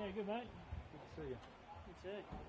Yeah, good mate. Good to see you. Good to see you.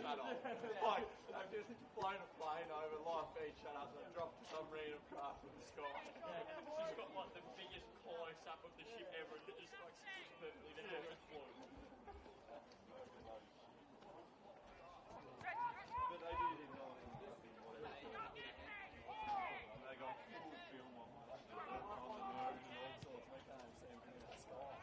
shut off. Like, I've just flown a plane over, live feed shut up, and dropped to some random craft in the sky. She's got like the biggest close-up of the ship ever, and it just like sits perfectly there and it flew. But they did in 19. They got full film on the moon and all sorts. They can't see anything in the sky.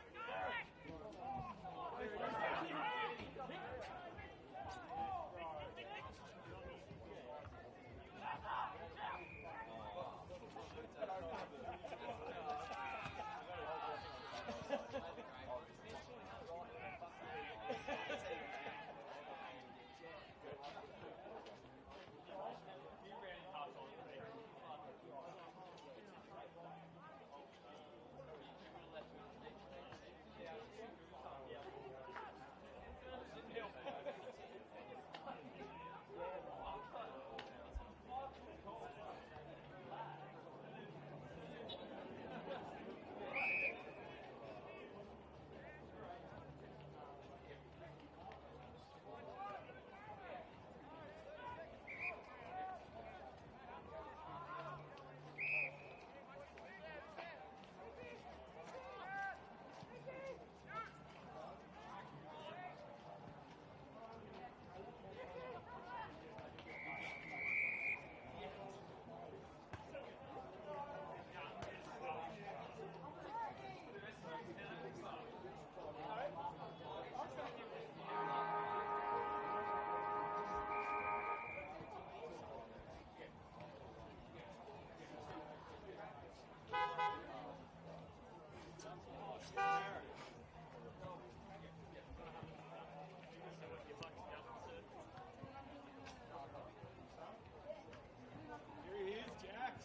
Here he is, Jax.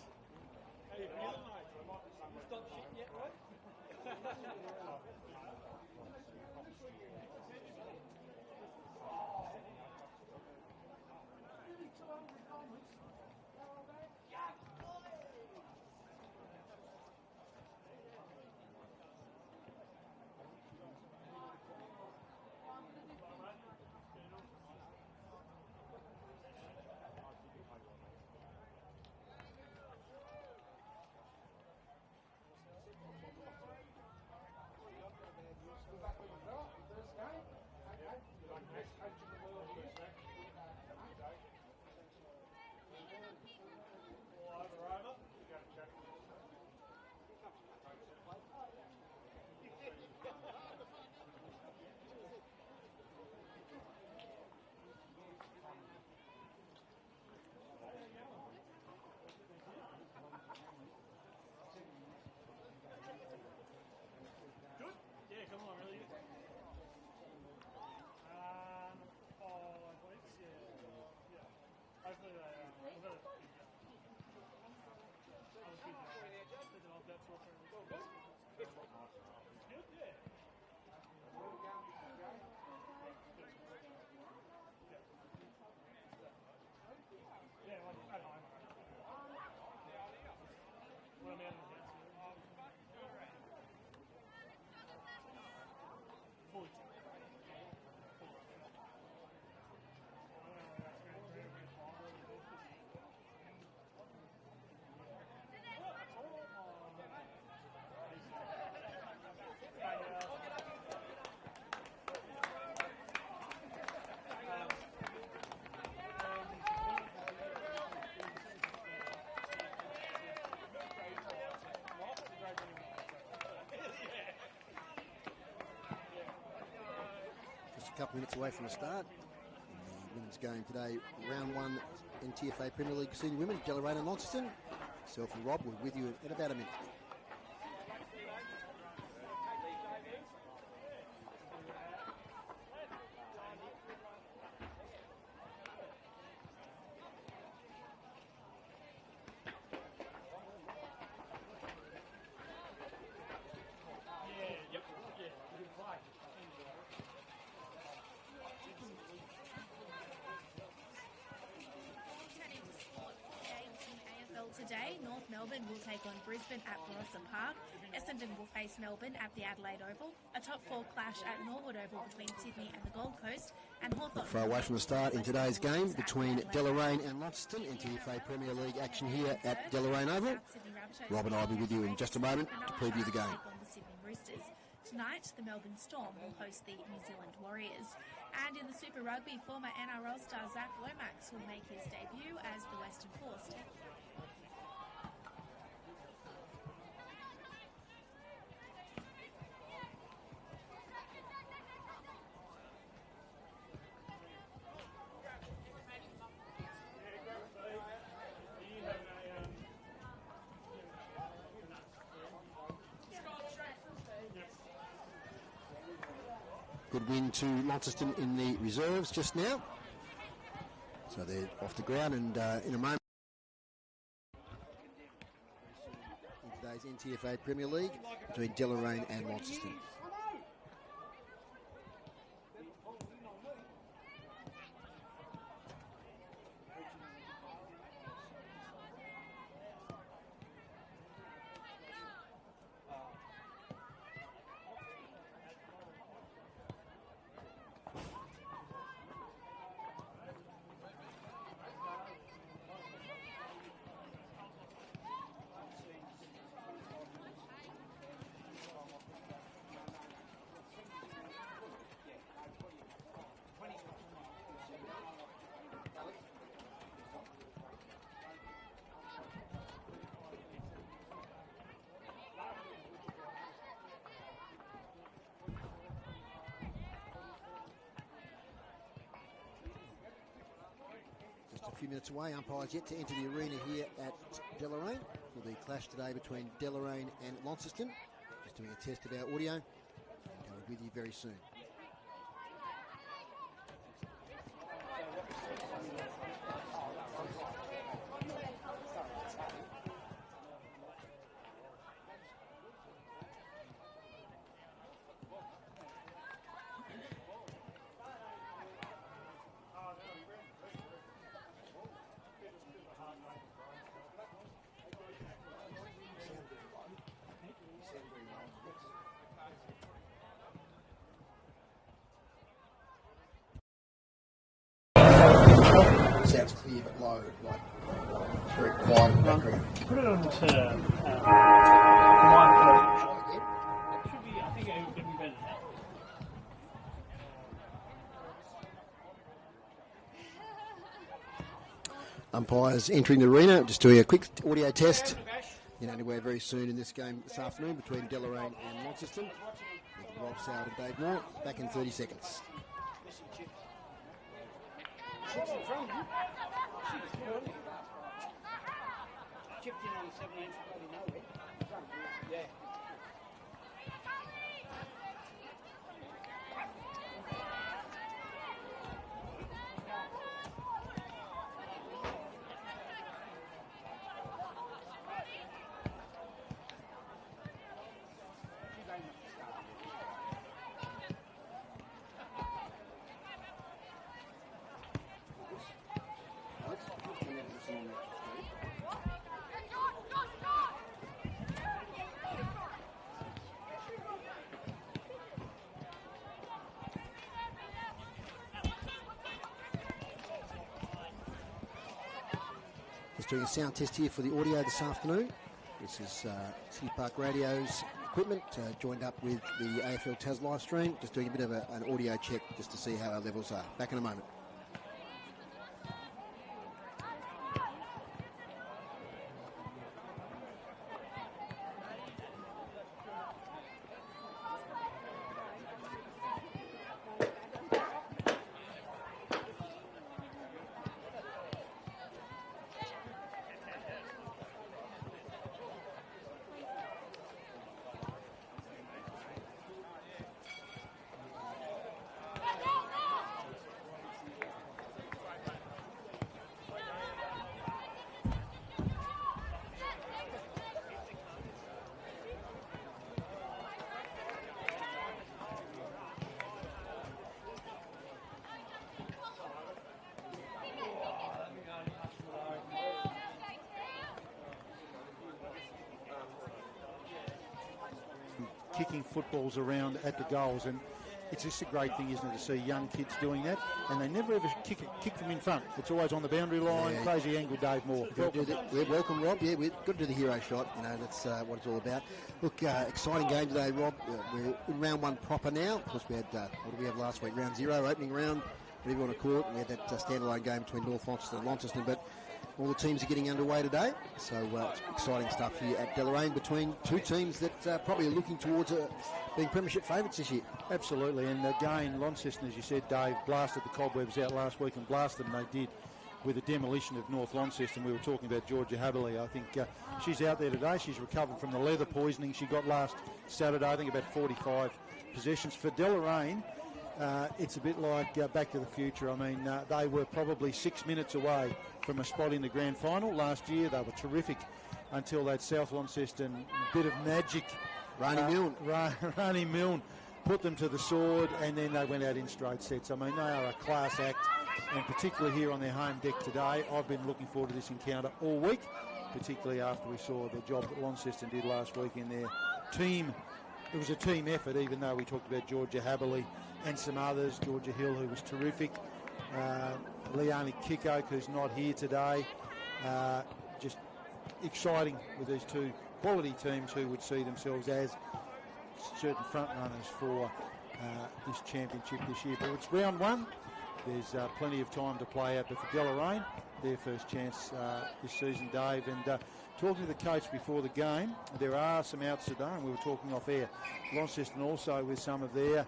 How you feeling, mate? You stopped shitting yet, right? Good? Yeah, come on, really good. 5 weeks, yeah. Hopefully they, we've got a good, yeah. Yeah, like at home. Well, I'm out of the house. Fully checked. Just a couple minutes away from the start. The women's game today, round 1 NTFA Premier League Senior Women, Deloraine and Launceston. Myself and Rob will be with you in about a minute. Today, North Melbourne will take on Brisbane at Barossa Park. Essendon will face Melbourne at the Adelaide Oval. A top 4 clash at Norwood Oval between Sydney and the Gold Coast. And Hawthorn Far away from the start in today's game between Deloraine and Launceston. NTFA Premier League action here at Deloraine Oval. Rob and I will be with you in just a moment to preview the game. Tonight, the Melbourne Storm will host the New Zealand Warriors. And in the Super Rugby, former NRL star Zach Lomax will make his debut as the Western Force take. Good win to Launceston in the reserves just now. So they're off the ground, and in a moment in today's NTFA Premier League between Deloraine and Launceston. A few minutes away, umpires yet to enter the arena here at Deloraine for the clash today between Deloraine and Launceston. Just doing a test of our audio. I'll be with you very soon. Sounds clear but low, like very quiet in the background. Put it on to microphone. Should be, I think it would be better now. Umpires entering the arena, just doing a quick audio test. In underway very soon in this game this afternoon between Deloraine and Launceston. With Rob Soward and Dave Moore, back in 30 seconds. Chipped in on 17 for bloody nowhere. Yeah. Just doing a sound test here for the audio this afternoon. This is City Park Radio's equipment, joined up with the AFL Tas live stream. Just doing a bit of an audio check just to see how our levels are. Back in a moment. Kicking footballs around at the goals, and it's just a great thing, isn't it, to see young kids doing that, and they never ever kick them in front. It's always on the boundary line. Yeah. Crazy angle, Dave Moore. Welcome, Rob. Yeah, we've got to do the hero shot. That's what it's all about. Look, exciting game today, Rob. We're in round 1 proper now. Of course, we had what did we have last week? Round 0, opening round, whatever you want to call it. We had that standalone game between North Launceston and Launceston, but all the teams are getting underway today, so it's exciting stuff here at Deloraine between two teams that probably are looking towards being premiership favourites this year. Absolutely, and again, Launceston, as you said, Dave, blasted the cobwebs out last week, and blasted them they did with the demolition of North Launceston. We were talking about Georgia Haberley. I think she's out there today. She's recovered from the leather poisoning she got last Saturday. I think about 45 possessions. For Deloraine, it's a bit like Back to the Future. I mean, they were probably 6 minutes away from a spot in the grand final last year. They were terrific until that South Launceston bit of magic. Rani Milne put them to the sword, and then they went out in straight sets. I mean, they are a class act, and particularly here on their home deck today. I've been looking forward to this encounter all week, particularly after we saw the job that Launceston did last week in their team. It was a team effort, even though we talked about Georgia Haberley and some others. Georgia Hill, who was terrific. Leonie Kikoke, who's not here today. Just exciting with these two quality teams who would see themselves as certain front runners for this championship this year. But it's round 1. There's plenty of time to play out. But for Deloraine, their first chance this season, Dave. And talking to the coach before the game, there are some outs today, and we were talking off air. Launceston also with some of their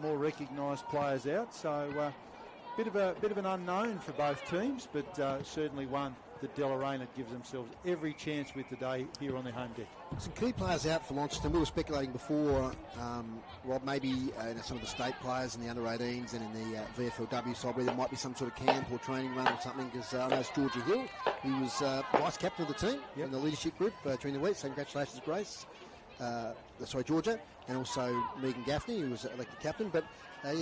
more recognised players out. So bit of an unknown for both teams, but certainly one that Deloraine gives themselves every chance with today here on their home deck. Some key players out for Launceston. We were speculating before, Rob, maybe some of the state players in the under-18s and in the VFLW side where there might be some sort of camp or training run or something, because I know it's Georgia Hill. He was vice-captain of the team in the leadership group during the week, so congratulations, Grace. Georgia, and also Megan Gaffney, who was elected captain. But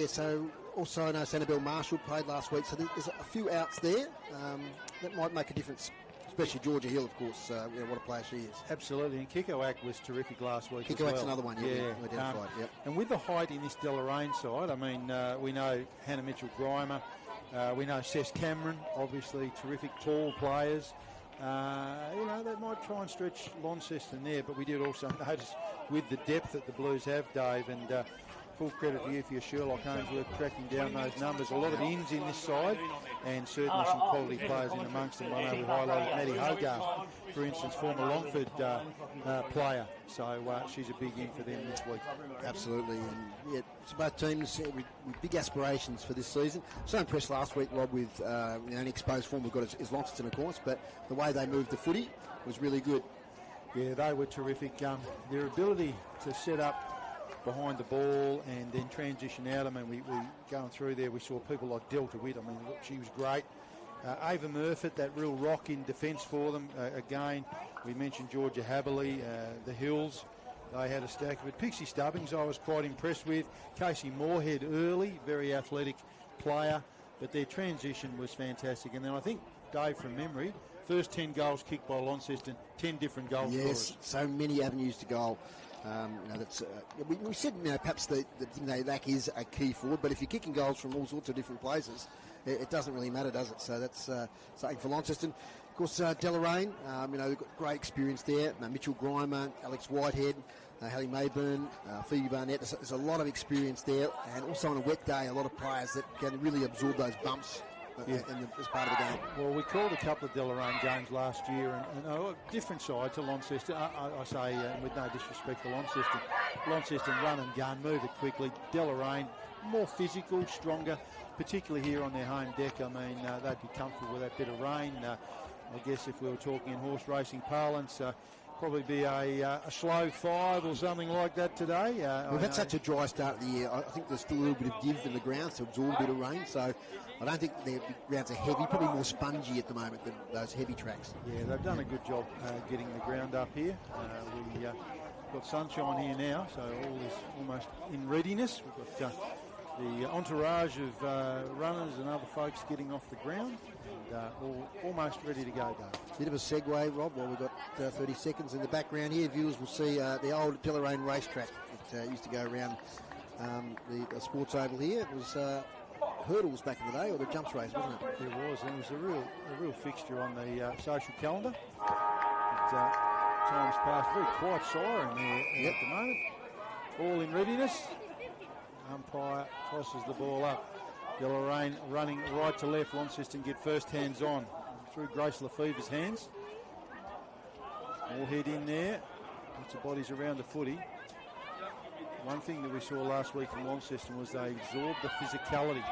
so also I know Sanibel Marshall played last week, so there's a few outs there that might make a difference, especially Georgia Hill, of course. What a player she is. Absolutely, and Kikoke was terrific last week. Kikoke's another one, identified. And with the height in this Deloraine side, I mean, we know Hannah Mitchell-Grimer, we know Cess Cameron, obviously terrific tall players. They might try and stretch Launceston there, but we did also notice with the depth that the Blues have, Dave, and full credit to you for your Sherlock Holmesworth tracking down those numbers. A lot of ins in this side, and certainly some quality players in amongst them. I know we highlighted Maddie Hogarth, for instance, former Longford player, so she's a big in for them this week. Absolutely, and so both teams with big aspirations for this season. So impressed last week, Rob, with the only exposed form we've got is Launceston, of course, but the way they moved the footy was really good. Yeah, they were terrific. Their ability to set up behind the ball and then transition out. I mean, we going through there, we saw people like Delta Witt. I mean, look, she was great. Ava Murfitt, that real rock in defence for them. Again, we mentioned Georgia Haberley, the Hills. They had a stack of it. Pixie Stubbings I was quite impressed with. Casey Moorhead early, very athletic player, but their transition was fantastic. And then I think, Dave, from memory, first 10 goals kicked by Launceston, 10 different goal scorers. So many avenues to goal. We said perhaps the thing they lack is a key forward, but if you're kicking goals from all sorts of different places, it doesn't really matter, does it? So that's something for Launceston. Of course, Deloraine, they've got great experience there. Mitchell Grimer, Alex Whitehead, Hallie Mayburn, Phoebe Barnett. There's a lot of experience there, and also on a wet day, a lot of players that can really absorb those bumps. As part of the game. Well, we called a couple of Deloraine games last year, and a different side to Launceston. I say, with no disrespect to Launceston, Launceston run and gun, move it quickly. Deloraine, more physical, stronger, particularly here on their home deck. I mean, they'd be comfortable with that bit of rain. I guess if we were talking in horse racing parlance, probably be a slow 5 or something like that today. We've had such a dry start of the year. I think there's still a little bit of give in the ground to absorb a bit of rain, so I don't think the grounds are heavy, probably more spongy at the moment than those heavy tracks. Yeah, they've done a good job getting the ground up here. We've got sunshine here now, so all is almost in readiness. We've got the entourage of runners and other folks getting off the ground, and almost ready to go, Dave. Bit of a segue, Rob, while we've got 30 seconds in the background here. Viewers will see the old Deloraine racetrack. It used to go around the sports oval here. It was hurdles back in the day, or the jumps race, wasn't it? It was, and it was a real fixture on the social calendar. Times passed, very quiet siren there at the moment. All in readiness. Umpire tosses the ball up. Deloraine running right to left. Launceston get first hands on through Grace Lefevre's hands. Moorhead in there. Lots of bodies around the footy. One thing that we saw last week from Launceston was they absorbed the physicality.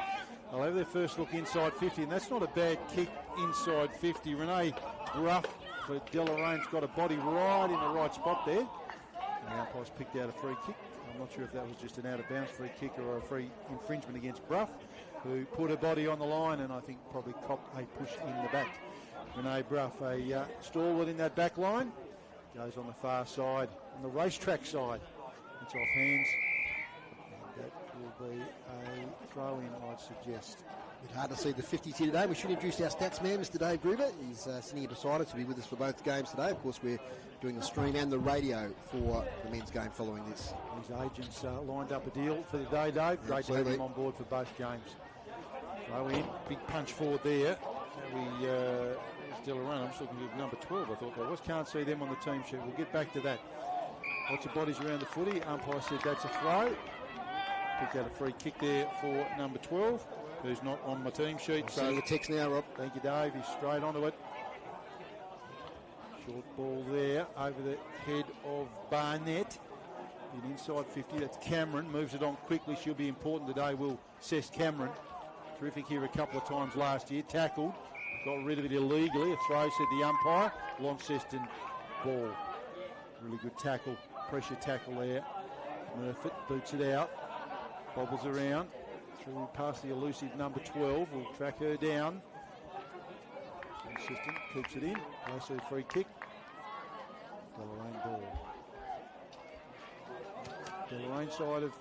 They'll have their first look inside 50, and that's not a bad kick inside 50. Renee Bruff for Deloraine's got a body right in the right spot there. And the umpire's picked out a free kick. I'm not sure if that was just an out-of-bounds free kick or a free infringement against Bruff, who put her body on the line and I think probably copped a push in the back. Renee Bruff, a stalwart in that back line, goes on the far side, on the racetrack side. It's off hands. And that will be a throw-in, I'd suggest. A bit hard to see the 50s here today. We should introduce our stats man, Mr. Dave Gruber. He's sitting here beside us to be with us for both games today. Of course, we're doing the stream and the radio for the men's game following this. His agents lined up a deal for the day, Dave. Great to have him on board for both games. Throw in, big punch forward there. Still around. I'm just looking at number 12, I thought that was. Can't see them on the team sheet. We'll get back to that. Lots of bodies around the footy. Umpire said that's a throw. Picked out a free kick there for number 12, who's not on my team sheet. So the text now, Rob. Thank you, Dave. He's straight onto it. Short ball there over the head of Barnett. In inside 50, that's Cameron. Moves it on quickly. She'll be important today. Will Cess Cameron. Terrific here a couple of times last year. Tackled. Got rid of it illegally. A throw, said the umpire. Launceston ball. Really good tackle. Pressure tackle there. Murphy boots it out. Bobbles around. Through past the elusive number 12. We'll track her down. Launceston keeps it in. Also free kick. Deloraine ball. Deloraine side of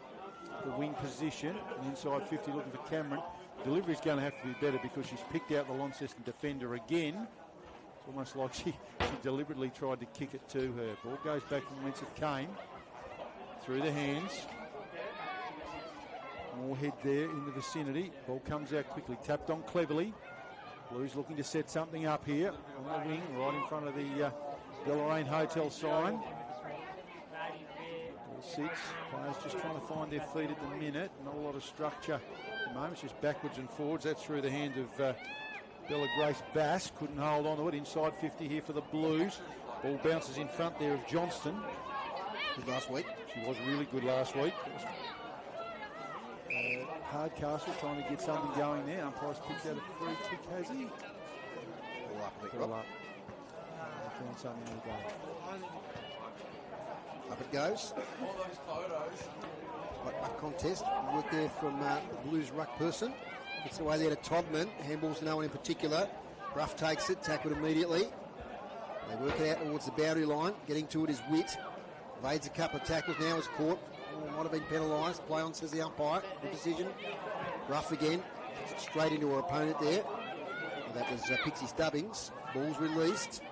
the wing position. And inside 50 looking for Cameron. Delivery's going to have to be better because she's picked out the Launceston defender again. It's almost like she deliberately tried to kick it to her. Ball goes back from whence it came. Through the hands. Moorhead there in the vicinity. Ball comes out quickly. Tapped on cleverly. Blues looking to set something up here on the wing, right in front of the Deloraine Hotel sign. Ball sits. Players just trying to find their feet at the minute. Not a lot of structure at the moment. It's just backwards and forwards. That's through the hand of Bella Grace Bass. Couldn't hold on to it. Inside 50 here for the Blues. Ball bounces in front there of Johnston. Good last week. She was really good last week. Hardcastle trying to get something going there. Umpire's picked out a free kick, has he? All up, I think, All Rob. up. Found something in the game. Up it goes. All those photos. Ruck contest. Work there from the Blues ruck person. Gets away there to Todman. Handballs to no one in particular. Ruff takes it, tackled immediately. They work it out towards the boundary line. Getting to it is Witt. Evades a couple of tackles, now is caught. Might have been penalised. Play on, says the umpire. Good decision. Ruff again. Gets it straight into her opponent there. That was Pixie Stubbings. Ball's released.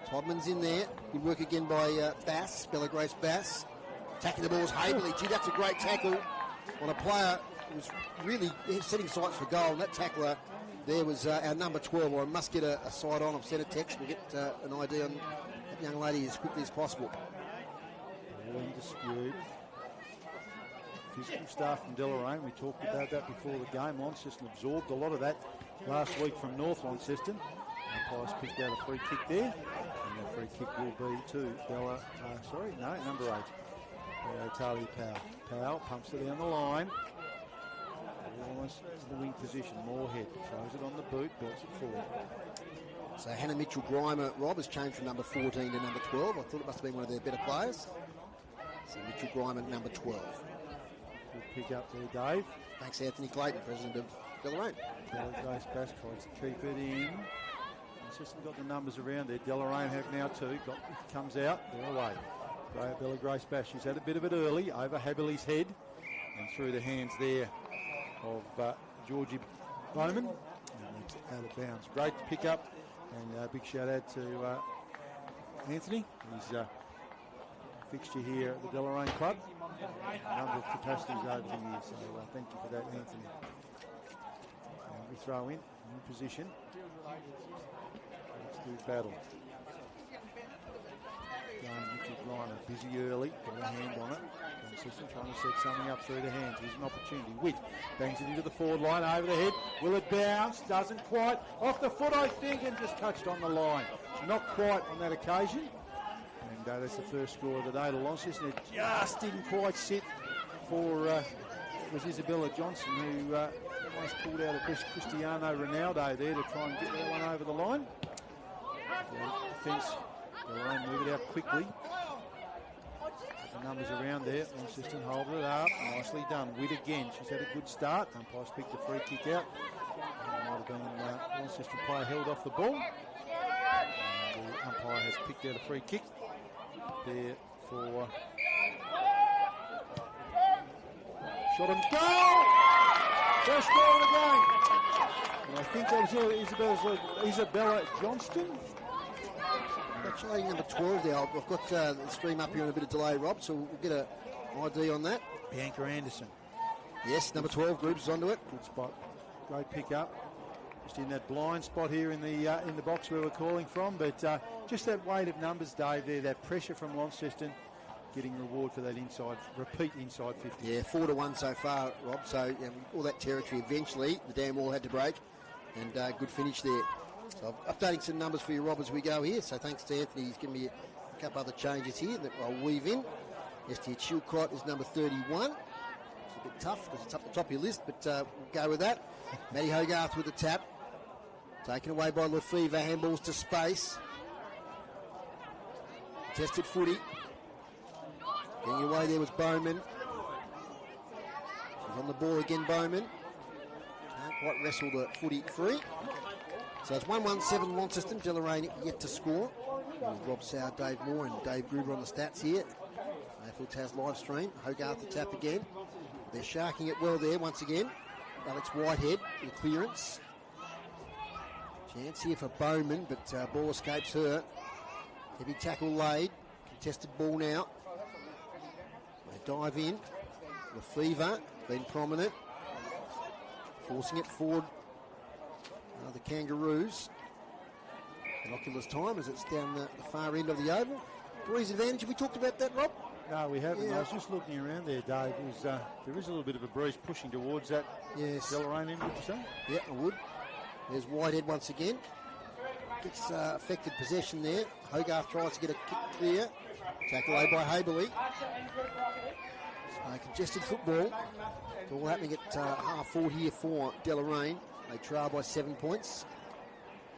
Todman's in there. Good work again by Bass, Bella Grace Bass. Attacking the balls Haberley. Gee, that's a great tackle on a player who was really setting sights for goal. And that tackler there was our number 12. Or I must get a side on. I've sent a text. We'll get an idea on that young lady as quickly as possible. All in dispute. Physical staff from Deloraine. We talked about that before the game. Launceston absorbed a lot of that last week from North Launceston. Umpire's picked out a free kick there. And that free kick will be to number 8. Talia Powell. Powell pumps it down the line. Almost in the wing position. Moorhead throws it on the boot, belts it forward. So Hannah Mitchell-Grimer, Rob, has changed from number 14 to number 12. I thought it must have been one of their better players. So Mitchell-Grimer, number 12. Good pick up there, Dave. Thanks, Anthony Clayton, president of Deloraine. Bella Grace Bass tries to keep it in. Just got the numbers around there. Deloraine have now 2. If it comes out, they're away. Bella Grace Bass. She's had a bit of it early over Haberley's head and through the hands there of Georgie Bowman. And it's out of bounds. Great pick up, and big shout out to Anthony. He's fixture here at the Deloraine Club. A number of capacities over the years, so thank you for that, Anthony. And we throw in position. Let's do battle. Richard Reiner, busy early, got a hand on it. Consistent, trying to set something up through the hands. Here's an opportunity. Witt bangs it into the forward line, over the head. Will it bounce? Doesn't quite. Off the foot, I think, and just touched on the line. Not quite on that occasion. And that's the first score of the day to Launceston. It just didn't quite sit for was Isabella Johnson, who almost pulled out a Cristiano Ronaldo there to try and get that one over the line. Defence, Deloraine move it out quickly. Put the numbers around there. Launceston holding it up. Nicely done. Witt again. She's had a good start. Umpire's picked the free kick out. Might have been Launceston player held off the ball. And the umpire has picked out a free kick there for shot and goal! First goal of the game. And I think that was Isabella Johnston. Congratulating number 12 there. I've got the stream up here on a bit of delay, Rob, so we'll get an ID on that. Bianca Anderson. Yes, number 12, Groups onto it. Good spot. Great pick up. Just in that blind spot here in the box where we're calling from, but just that weight of numbers, Dave, there, that pressure from Launceston, getting reward for that repeat inside 50. Yeah, 4-1 so far, Rob, so all that territory eventually, the damn wall had to break, and good finish there. So I'm updating some numbers for you, Rob, as we go here, so thanks to Anthony, he's given me a couple other changes here that I'll weave in. Estia Chilcott is number 31. It's a bit tough because it's up the top of your list, but we'll go with that. Maddie Hogarth with the tap. Taken away by Lefevre, handballs to space. Contested footy. Getting away there was Bowman. She's on the ball again, Bowman. Can't quite wrestle the footy free. So it's 1-1-7 Launceston. Deloraine yet to score. Rob Sauer, Dave Moore and Dave Gruber on the stats here. AFL Tas live stream. Hogarth the tap again. They're sharking it well there once again. Alex Whitehead with clearance. Chance here for Bowman, but ball escapes her. Heavy tackle laid. Contested ball now. They dive in. Lefevre, been prominent. Forcing it forward. The Kangaroos. Binoculars time as it's down the far end of the oval. Breeze advantage. Have we talked about that, Rob? No, we haven't. Yeah. I was just looking around there, Dave. There is a little bit of a breeze pushing towards that. Yes. Deloraine end, would you say? Yeah, I would. There's Whitehead once again. Gets affected possession there. Hogarth tries to get a kick clear. Tackle away by Haberley. Congested football. It's all happening at half forward here for Deloraine. They trail by 7 points.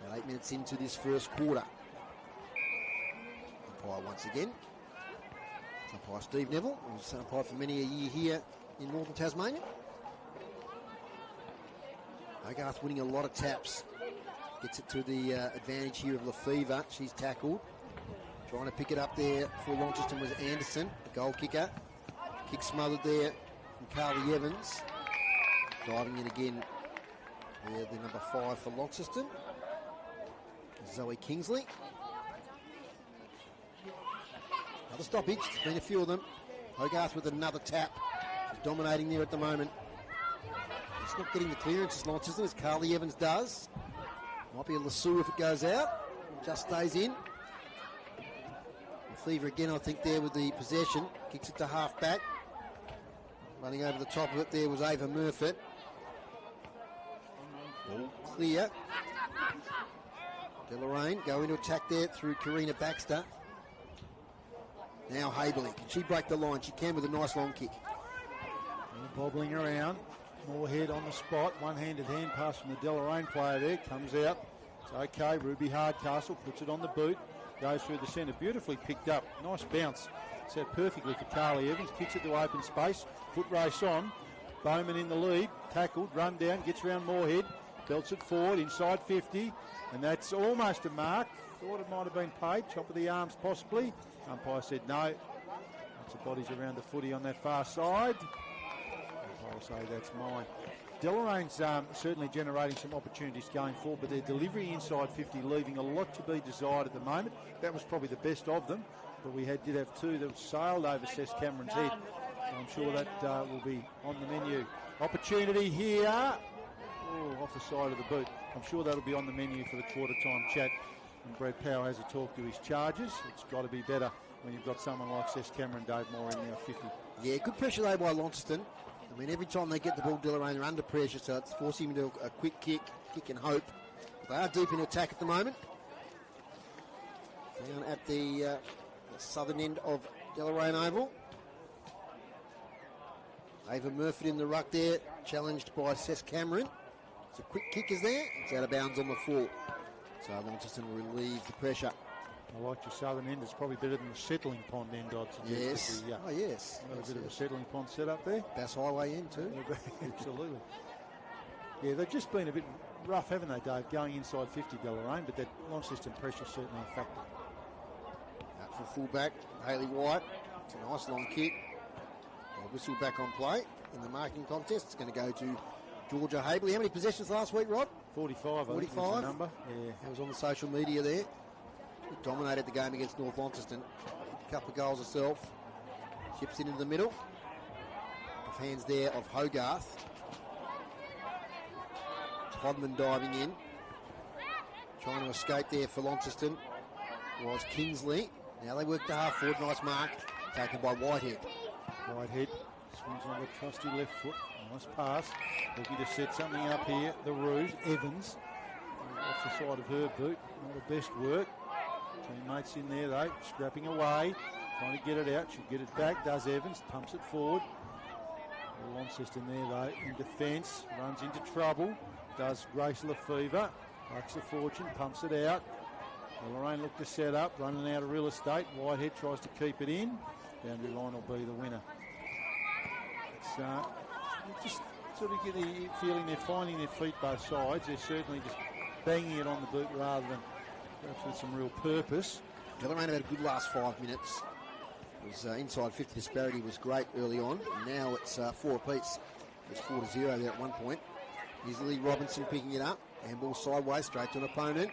About 8 minutes into this first quarter. Umpire once again. It's umpire Steve Neville, who's umpired for many a year here in northern Tasmania. Hogarth winning a lot of taps. Gets it to the advantage here of Lefevre. She's tackled. Trying to pick it up there for Launceston was Anderson, the goal kicker. Kick smothered there from Carly Evans. Diving in again. There, the number 5 for Launceston. Zoe Kingsley. Another stoppage. There's been a few of them. Hogarth with another tap. She's dominating there at the moment. It's not getting the clearance as Launceston as Carly Evans does. Might be a lasso if it goes out. Just stays in. Lefevre again, I think, there with the possession. Kicks it to half back. Running over the top of it there was Ava Murfitt. All clear. Deloraine go into attack there through Karina Baxter. Now Haberley. Can she break the line? She can with a nice long kick. Bobbling around. Moorhead on the spot. One-handed hand pass from the Deloraine player there. Comes out. It's okay. Ruby Hardcastle puts it on the boot. Goes through the centre. Beautifully picked up. Nice bounce. Set perfectly for Carly Evans. Kicks it to open space. Foot race on. Bowman in the lead. Tackled. Run down. Gets around Moorhead. Belts it forward. Inside 50. And that's almost a mark. Thought it might have been paid. Chop of the arms possibly. Umpire said no. Lots of bodies around the footy on that far side. I'll say that's mine. Deloraine's certainly generating some opportunities going forward, but their delivery inside 50 leaving a lot to be desired at the moment. That was probably the best of them, but we did have two that sailed over Seth Cameron's head. So I'm sure that will be on the menu. Opportunity here. Oh, off the side of the boot. I'm sure that'll be on the menu for the quarter-time chat. And Brad Power has a talk to his charges. It's got to be better when you've got someone like Seth Cameron, Dave Moore in now 50. Yeah, good pressure there by Launceston. I mean, every time they get the ball, Deloraine, they're under pressure, so it's forcing him to a quick kick and hope. They are deep in attack at the moment. Down at the southern end of Deloraine Oval. Ava Murphy in the ruck there, challenged by Seth Cameron. It's a quick kick is there. It's out of bounds on the full. So Launceston will relieve the pressure. I like your southern end. It's probably better than the settling pond end, I'd suggest. Yes. Oh, yes. A bit of a settling pond set up there. Bass Highway end too. Absolutely. Yeah, they've just been a bit rough, haven't they, Dave, going inside 50 Deloraine, but that Launceston pressure certainly a factor. Out for fullback, Hayley White. It's a nice long kick. A whistle back on play in the marking contest. It's going to go to Georgia Habley. How many possessions last week, Rod? 45, 45. I think was the number. Yeah. It was on the social media there. Dominated the game against North Launceston. A couple of goals herself. Chips into the middle. Off hands there of Hogarth. Hodman diving in. Trying to escape there for Launceston was Kingsley. Now they work the half forward. Nice mark. Taken by Whitehead. Whitehead swings on the trusty left foot. Nice pass. Looking to set something up here. The Rouge, Evans. Off the side of her boot. Not the best work. Teammates in there though. Scrapping away. Trying to get it out. She'll get it back. Does Evans. Pumps it forward. Launceston there though. In defence. Runs into trouble. Does Grace Lefevre. Likes a fortune. Pumps it out. Deloraine look to set up. Running out of real estate. Whitehead tries to keep it in. Boundary line will be the winner. It's you just sort of get the feeling they're finding their feet both sides. They're certainly just banging it on the boot rather than perhaps with some real purpose. Deloraine had a good last 5 minutes. It was inside 50 disparity was great early on. Now it's 4 apiece. It's 4-0 there at one point. Here's Lily Robinson picking it up. Handball sideways straight to an opponent.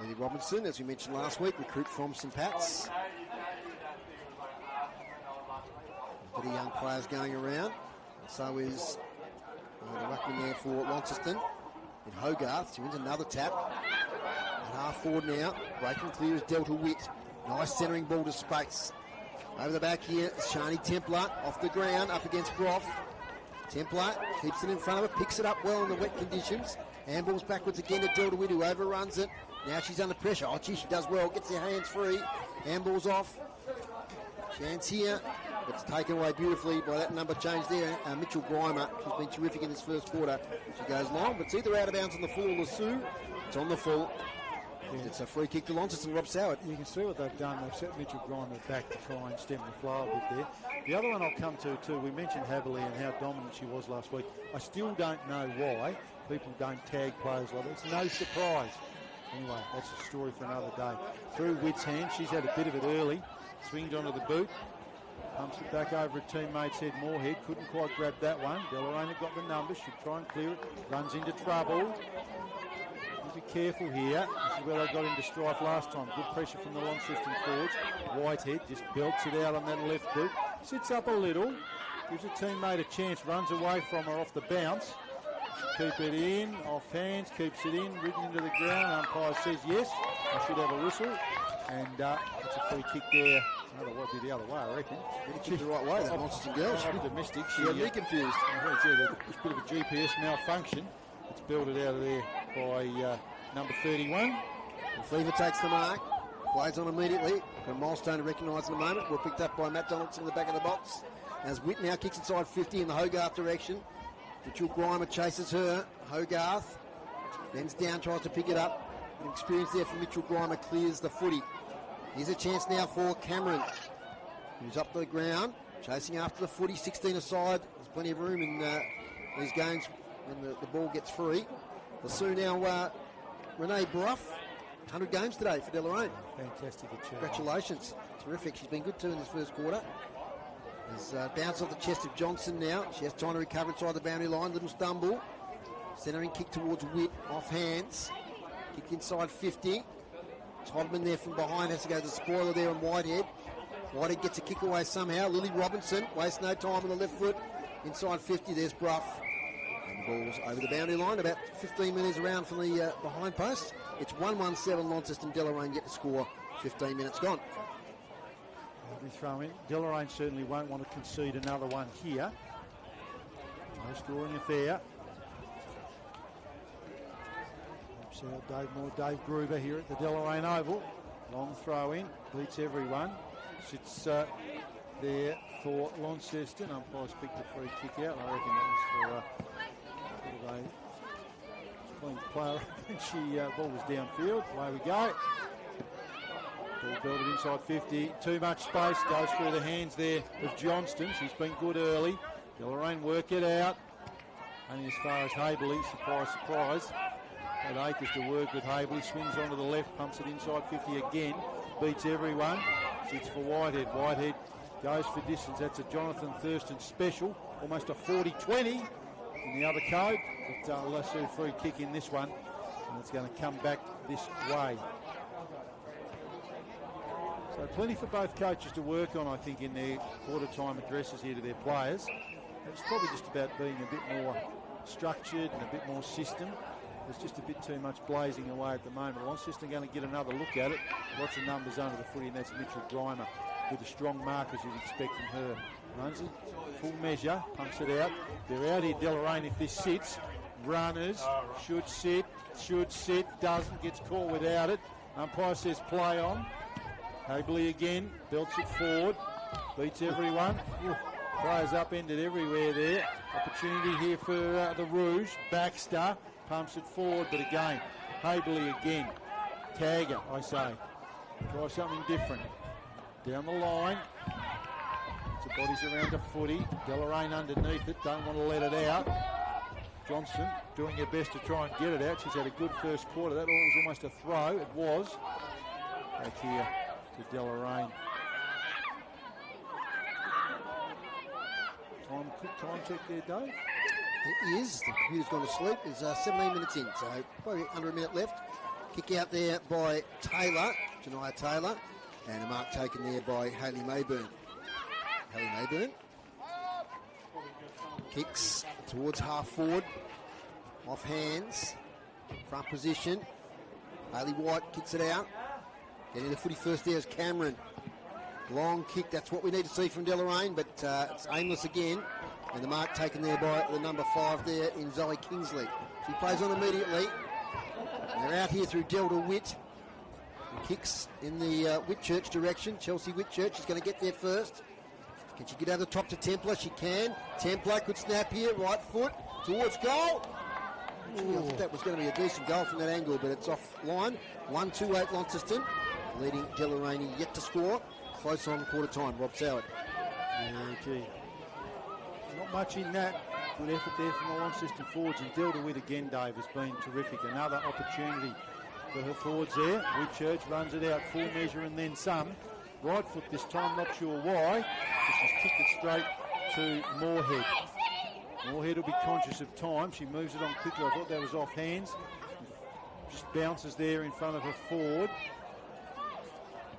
Lily Robinson, as we mentioned last week, recruit from St Pat's. A bit of young players going around. So is the ruckman there for Launceston. And Hogarth, she wins another tap. At half forward now. Breaking clear is Delta Witt. Nice centering ball to space. Over the back here, Shani Templar off the ground, up against Groff. Templar keeps it in front of her, picks it up well in the wet conditions. Handballs backwards again to Delta Witt, who overruns it. Now she's under pressure. Oh, gee, she does well. Gets her hands free. Handballs off. Chance here. It's taken away beautifully by that number change there. Mitchell Grimer, who's been terrific in this first quarter. She goes long, but it's either out of bounds on the full or the Sioux. It's on the full. Yeah. It's a free kick to Launceston, Rob Soward. You can see what they've done. They've set Mitchell Grimer back to try and stem the flow a bit there. The other one I'll come to too, we mentioned Haberley and how dominant she was last week. I still don't know why people don't tag players like that. It's no surprise. Anyway, that's a story for another day. Through Witt's hand, she's had a bit of it early. Swings onto the boot. Pumps it back over a teammate's head. Moorhead couldn't quite grab that one. Deloraine had got the numbers. Should try and clear it. Runs into trouble. Be careful here. This is where they got into strife last time. Good pressure from the Launceston forwards. Whitehead just belts it out on that left boot. Sits up a little. Gives a teammate a chance. Runs away from her off the bounce. Keep it in. Off hands. Keeps it in. Ridden into the ground. Umpire says yes. I should have a whistle. And it's a free kick there. It might be the other way, I reckon. Kicked the right way, that Launceston girl. She's domestic. She had me confused. There's a bit of a GPS malfunction. It's belted out of there by number 31. Fever takes the mark. Plays on immediately. Got a milestone to recognise in a moment. We're picked up by Matt Donaldson in the back of the box. As Witt now kicks inside 50 in the Hogarth direction. Mitchell Grimer chases her. Hogarth bends down, tries to pick it up. An experience there from Mitchell Grimer clears the footy. Here's a chance now for Cameron, who's up the ground, chasing after the footy, 16 aside. There's plenty of room in these games when the ball gets free. The Sioux now, Renee Bruff, 100 games today for Deloraine. Fantastic achievement. Congratulations. Terrific. She's been good too in this first quarter. There's bounce off the chest of Johnson now. She has time to recover inside the boundary line. Little stumble. Centering kick towards Witt, off hands. Kick inside 50. Todman there from behind, has to go to the spoiler there on Whitehead. Whitehead gets a kick away somehow. Lily Robinson wastes no time on the left foot. Inside 50, there's Bruff. And the ball's over the boundary line, about 15 metres around from the behind post. It's 1-1-7 Launceston. Deloraine yet to score. 15 minutes gone. Every throw in. Deloraine certainly won't want to concede another one here. No scoring affair. Helps out Dave Gruber here at the Deloraine Oval. Long throw in, beats everyone. Sits there for Launceston. Umpire's picked a free kick out. I reckon that was for a clean player. Ball was downfield. Away we go. Ball belted inside 50. Too much space. Goes through the hands there of Johnston. She's been good early. Deloraine work it out. Only as far as Haberley. Surprise, surprise. Had Akers to work with Haberley. Swings onto the left. Pumps it inside 50 again. Beats everyone. Sits for Whitehead. Whitehead goes for distance. That's a Jonathan Thurston special. Almost a 40-20 in the other code. But Lasso free kick in this one. And it's going to come back this way. So plenty for both coaches to work on, I think, in their quarter-time addresses here to their players. It's probably just about being a bit more structured and a bit more system. There's just a bit too much blazing away at the moment. Launceston are going to get another look at it. Lots of numbers under the footy, and that's Mitchell Grimer with the strong markers you'd expect from her. Runs it, full measure, pumps it out. They're out here, Deloraine, if this sits. Runners, should sit, doesn't, gets caught without it. Umpire says play on. Haberley again, belts it forward, beats everyone. Players upended everywhere there. Opportunity here for the Rouge. Baxter pumps it forward, but again, Haberley again. Tagger, I say. Try something different. Down the line. So bodies around the footy. Deloraine underneath it, don't want to let it out. Johnson doing her best to try and get it out. She's had a good first quarter. That was almost a throw. It was. Back here to Deloraine. Quick time check there, Dave. It is. The computer's gone to sleep. There's 17 minutes in, so probably under a minute left. Kick out there by Taylor, Janiyah Taylor, and a mark taken there by Hayley Mayburn. Hayley Mayburn kicks towards half forward, off hands, front position. Hayley White kicks it out. Getting the footy first there is Cameron. Long kick, that's what we need to see from Deloraine, but it's aimless again. And the mark taken there by the number 5 there in Zoe Kingsley. She plays on immediately. And they're out here through Delta Witt. And kicks in the Whitchurch direction. Chelsea Whitchurch is going to get there first. Can she get over the top to Templar? She can. Templar could snap here, right foot towards goal. Ooh, I thought that was going to be a decent goal from that angle, but it's off line. 1-2-8 Launceston, leading Deloraine yet to score. Close on quarter time. Rob Soward. Yeah, gee. Not much in that. Good effort there from the Launceston forwards. And Delta Witt again, Dave, has been terrific. Another opportunity for her forwards there. Whitchurch runs it out full measure and then some. Right foot this time, not sure why. But she's kicked it straight to Moorhead. Moorhead will be conscious of time. She moves it on quickly. I thought that was off hands. Just bounces there in front of her forward.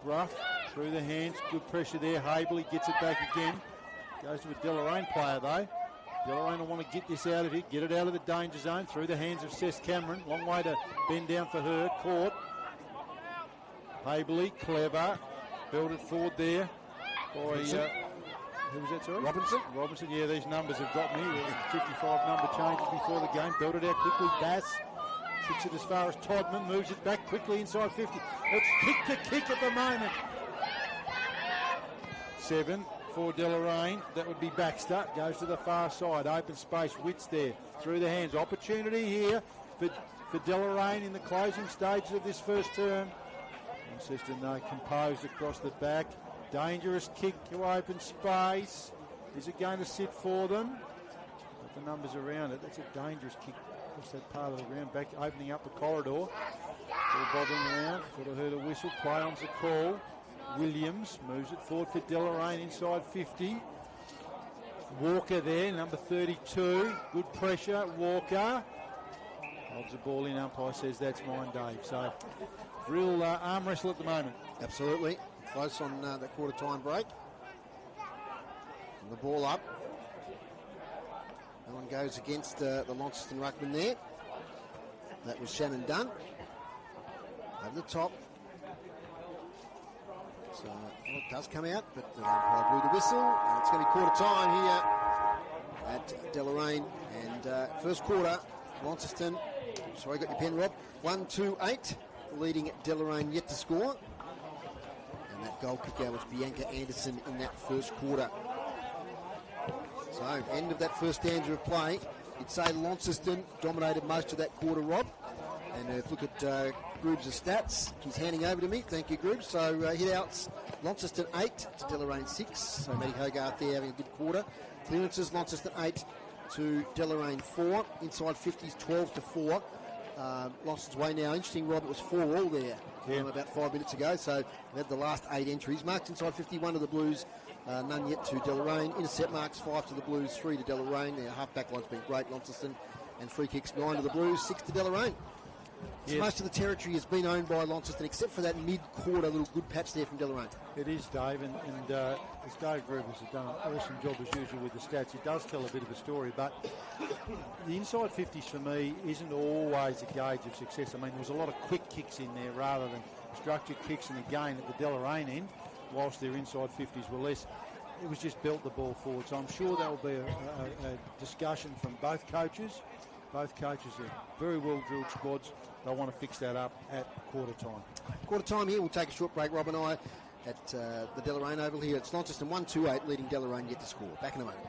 Bruff through the hands. Good pressure there. Haberley gets it back again. Goes to a Deloraine player though. Deloraine will want to get this out of it. Get it out of the danger zone. Through the hands of Cess Cameron. Long way to bend down for her. Caught. Haberley, clever. Held it forward there. By, who was that, sorry? Robinson, yeah, these numbers have got me. 55 number changes before the game. Belted out quickly. Bass kicks it as far as Todman. Moves it back quickly inside 50. It's kick to kick at the moment. 7 for Deloraine. That would be Baxter. Goes to the far side. Open space. Witts there. Through the hands. Opportunity here for Deloraine in the closing stages of this first term. Launceston composed across the back. Dangerous kick to open space. Is it going to sit for them? Got the numbers around it. That's a dangerous kick across that part of the ground. Back opening up the corridor. All bobbing around. Thought I heard a whistle. Play on's the call. Williams moves it forward for Deloraine inside 50. Walker there, number 32. Good pressure. Walker Lobs the ball in, umpire says that's mine, Dave. So, real arm wrestle at the moment. Absolutely. Close on that quarter time break. And the ball up. That one goes against the Launceston ruckman there. That was Shannon Dunn. Over the top. So it does come out, but the umpire blew the whistle. And it's going to be quarter time here at Deloraine. And first quarter, Launceston. Sorry, got your pen, Rob. 1-2-8, leading Deloraine yet to score. And that goal kicker was Bianca Anderson in that first quarter. So, end of that first stanza of play. You'd say Launceston dominated most of that quarter, Rob. And if you look at Groobs' stats, he's handing over to me. Thank you, Groobs. So, hit-outs, Launceston 8 to Deloraine 6. So, Matty Hogarth there having a good quarter. Clearances, Launceston 8 to Deloraine 4. Inside 50s, 12-4. Launceston's way now. Interesting, Rob, it was 4-all there about 5 minutes ago. So, we had the last 8 entries. Marked inside 51 to the Blues. None yet to Deloraine. Intercept marks 5 to the Blues, 3 to Deloraine. Their half-back line's been great, Launceston. And free kicks 9 to the Blues, 6 to Deloraine. So most of the territory has been owned by Launceston, except for that mid-quarter little good patch there from Deloraine. It is, Dave, and as Dave Grubers has done an awesome job as usual with the stats, it does tell a bit of a story, but the inside 50s for me isn't always a gauge of success. I mean, there was a lot of quick kicks in there rather than structured kicks, and again at the Deloraine end, whilst their inside 50s were less, it was just belt the ball forward. So I'm sure there will be a discussion from both coaches. Both coaches are very well-drilled squads. They'll want to fix that up at quarter time. Quarter time here. We'll take a short break, Rob and I, at the Deloraine Oval here. It's Launceston 1-2-8, leading Deloraine yet to score. Back in a moment.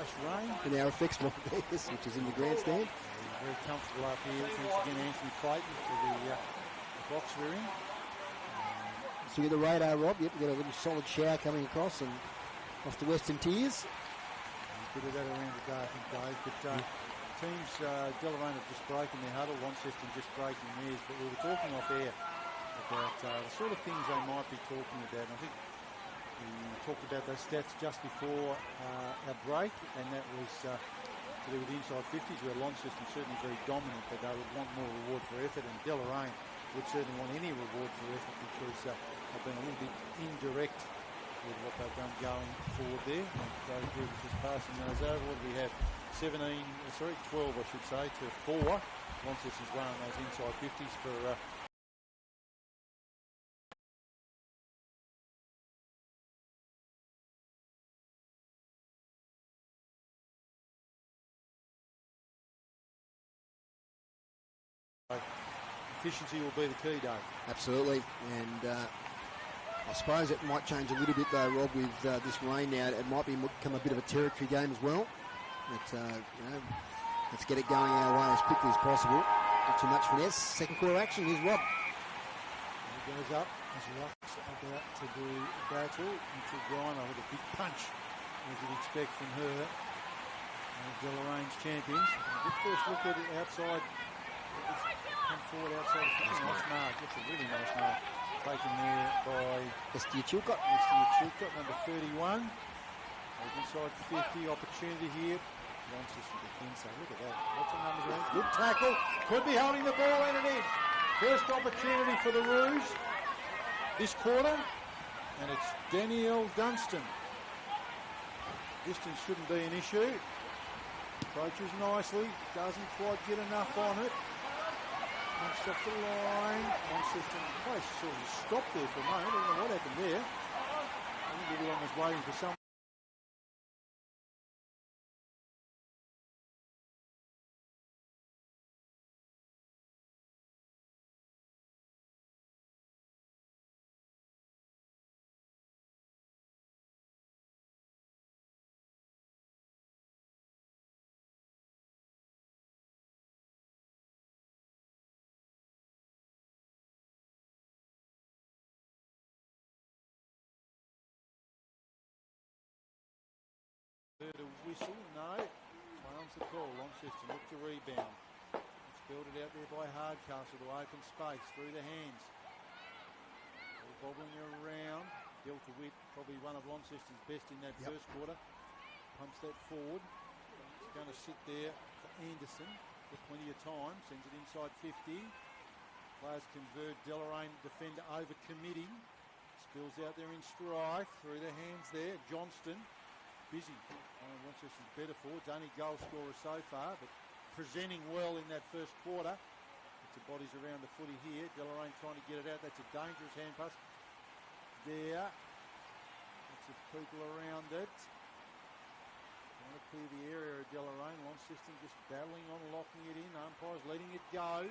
Just rain. in our effects model, which is in the grandstand. Very comfortable up here. Thanks again, Anthony Clayton, for the box we're in. So you get the radar, Rob. Yep, you get a little solid shower coming across and off to Western Tiers. A bit of that around the day, I think, Dave. But teams, Deloraine have just broken their huddle, Launceston just breaking theirs. But we were talking off air about the sort of things they might be talking about. And I think we talked about those stats just before our break, and that was to do with the inside 50s, where Launceston certainly very dominant, but they would want more reward for effort, and Deloraine would certainly want any reward for effort because they've been a little bit indirect with what they've done going forward there. And Dave Gibbs just passing those over. What do we have? 12, I should say, to 4. Launceston's running those inside 50s for efficiency will be the key, Dave. Absolutely, and I suppose it might change a little bit though, Rob, with this rain now. It might become a bit of a territory game as well. But, let's get it going our way as quickly as possible. Not too much finesse. Second quarter action. Here's Rob. He goes up as Ruck's about to do battle into Griner with a big punch, as you'd expect from her. Deloraine's champions. A good first look at it outside. Come forward outside the 50. Nice mark. That's a really nice mark. Taken there by Estia Chilcott. Number 31. Inside 50. Opportunity here. Launceston defence. Look at that. Lots of numbers around. Good tackle. Could be holding the ball, and it is. First opportunity for the Roos this quarter. And it's Danielle Dunstan. Distance shouldn't be an issue. Approaches nicely. Doesn't quite get enough on it. Punched off the line. Launceston place sort of stopped there for a moment. I don't know what happened there. I think everyone was waiting for some. Heard a whistle, no. Clowns the call. Launceston look to rebound. It's built it out there by Hardcastle to open space through the hands. All bobbling around. Delta Witt, probably one of Launceston's best in that first quarter. Pumps that forward. It's going to sit there for Anderson with plenty of time. Sends it inside 50. Players convert. Deloraine defender over committing. Spills out there in strife. Through the hands there. Johnston. Busy. Launceston's better forwards. Only goal scorer so far, but presenting well in that first quarter. It's the bodies around the footy here. Deloraine trying to get it out. That's a dangerous hand pass. There. Lots of people around it. Trying to clear the area of Deloraine. Launceston just battling on, locking it in. Umpires letting it go.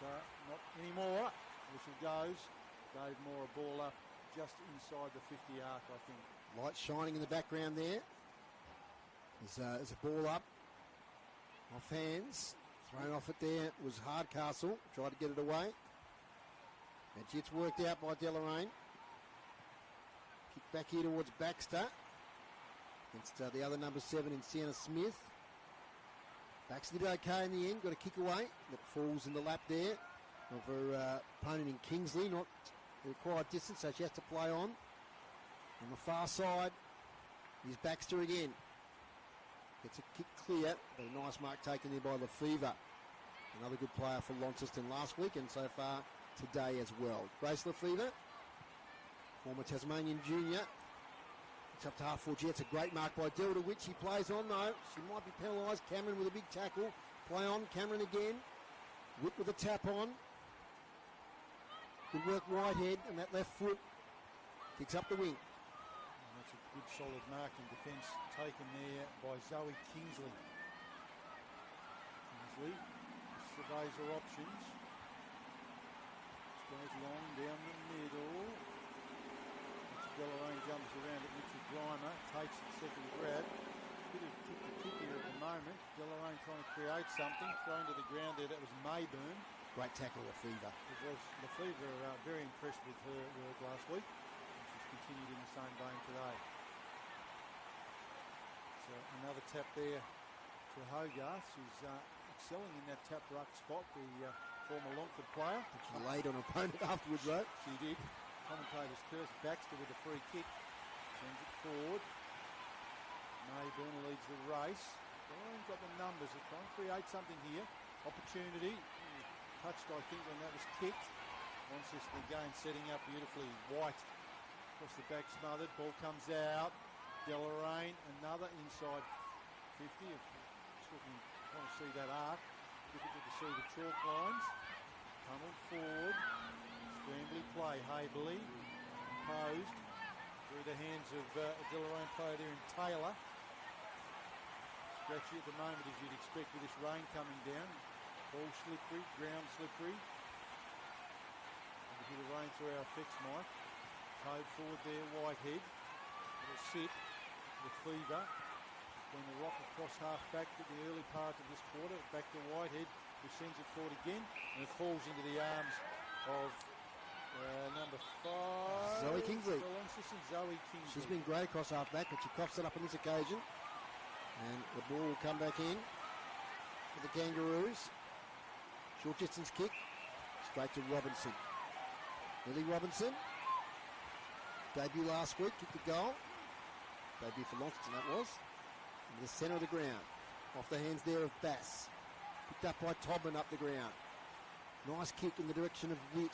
But not anymore. Whistle goes. Dave Moore a ball up just inside the 50 arc, I think. Light shining in the background there. There's a ball up. Off hands. Thrown off it there. It was Hardcastle. Tried to get it away. And it's worked out by Deloraine. Kick back here towards Baxter. Against the other number 7 in Sienna Smith. Baxter did okay in the end. Got a kick away. That falls in the lap there of her opponent in Kingsley. Not the required distance, so she has to play on. On the far side, here's Baxter again. Gets a kick clear, but a nice mark taken there by Lefevre. Another good player for Launceston last week and so far today as well. Grace Lefevre, former Tasmanian junior. It's up to half forward. It's a great mark by Delta Witt. She plays on though. She might be penalised. Cameron with a big tackle. Play on. Cameron again. Witt with a tap on. Good work Whitehead and that left foot. Kicks up the wing. That's a good solid mark in defence taken there by Zoe Kingsley. Kingsley surveys her options. This goes long down the middle. Deloraine jumps around it. Mitchell Grimer takes the second grab. bit of kick here at the moment. Deloraine trying to create something. Thrown to the ground there. That was Mayburn. Great tackle, Lefevre. It was Lefevre, very impressed with her work last week. And she's continued in the same vein today. So another tap there to Hogarth. She's excelling in that tap ruck spot, the former Longford player. But she laid on her opponent afterwards, though. She did. Commentators curse Baxter with a free kick. Sends it forward. Mayburn leads the race. Deloraine got the numbers. They're trying to create something here. Opportunity. Touched, I think, when that was kicked. Launceston again setting up beautifully. White across the back smothered. Ball comes out. Deloraine, another inside 50. Trying to see that arc. Difficult to see the chalk lines. Tunneled forward. Scrambly play. Haberley composed through the hands of a Deloraine player there in Taylor. Scratchy at the moment, as you'd expect with this rain coming down. Ball slippery, ground slippery. A bit of rain through our effects, Mike. Towed forward there, Whitehead. It'll sit. Lefevre. Been a rock across half back at the early part of this quarter. Back to Whitehead, who sends it forward again. And it falls into the arms of number 5. Zoe Kingsley. Zoe Kingsley. She's been great across half back, but she coughs it up on this occasion. And the ball will come back in for the Kangaroos. Short distance kick. Straight to Robinson. Lily Robinson. Debut last week, kicked the goal. Debut for Launceston, that was. In the centre of the ground. Off the hands there of Bass. Picked up by Tobin up the ground. Nice kick in the direction of Witt.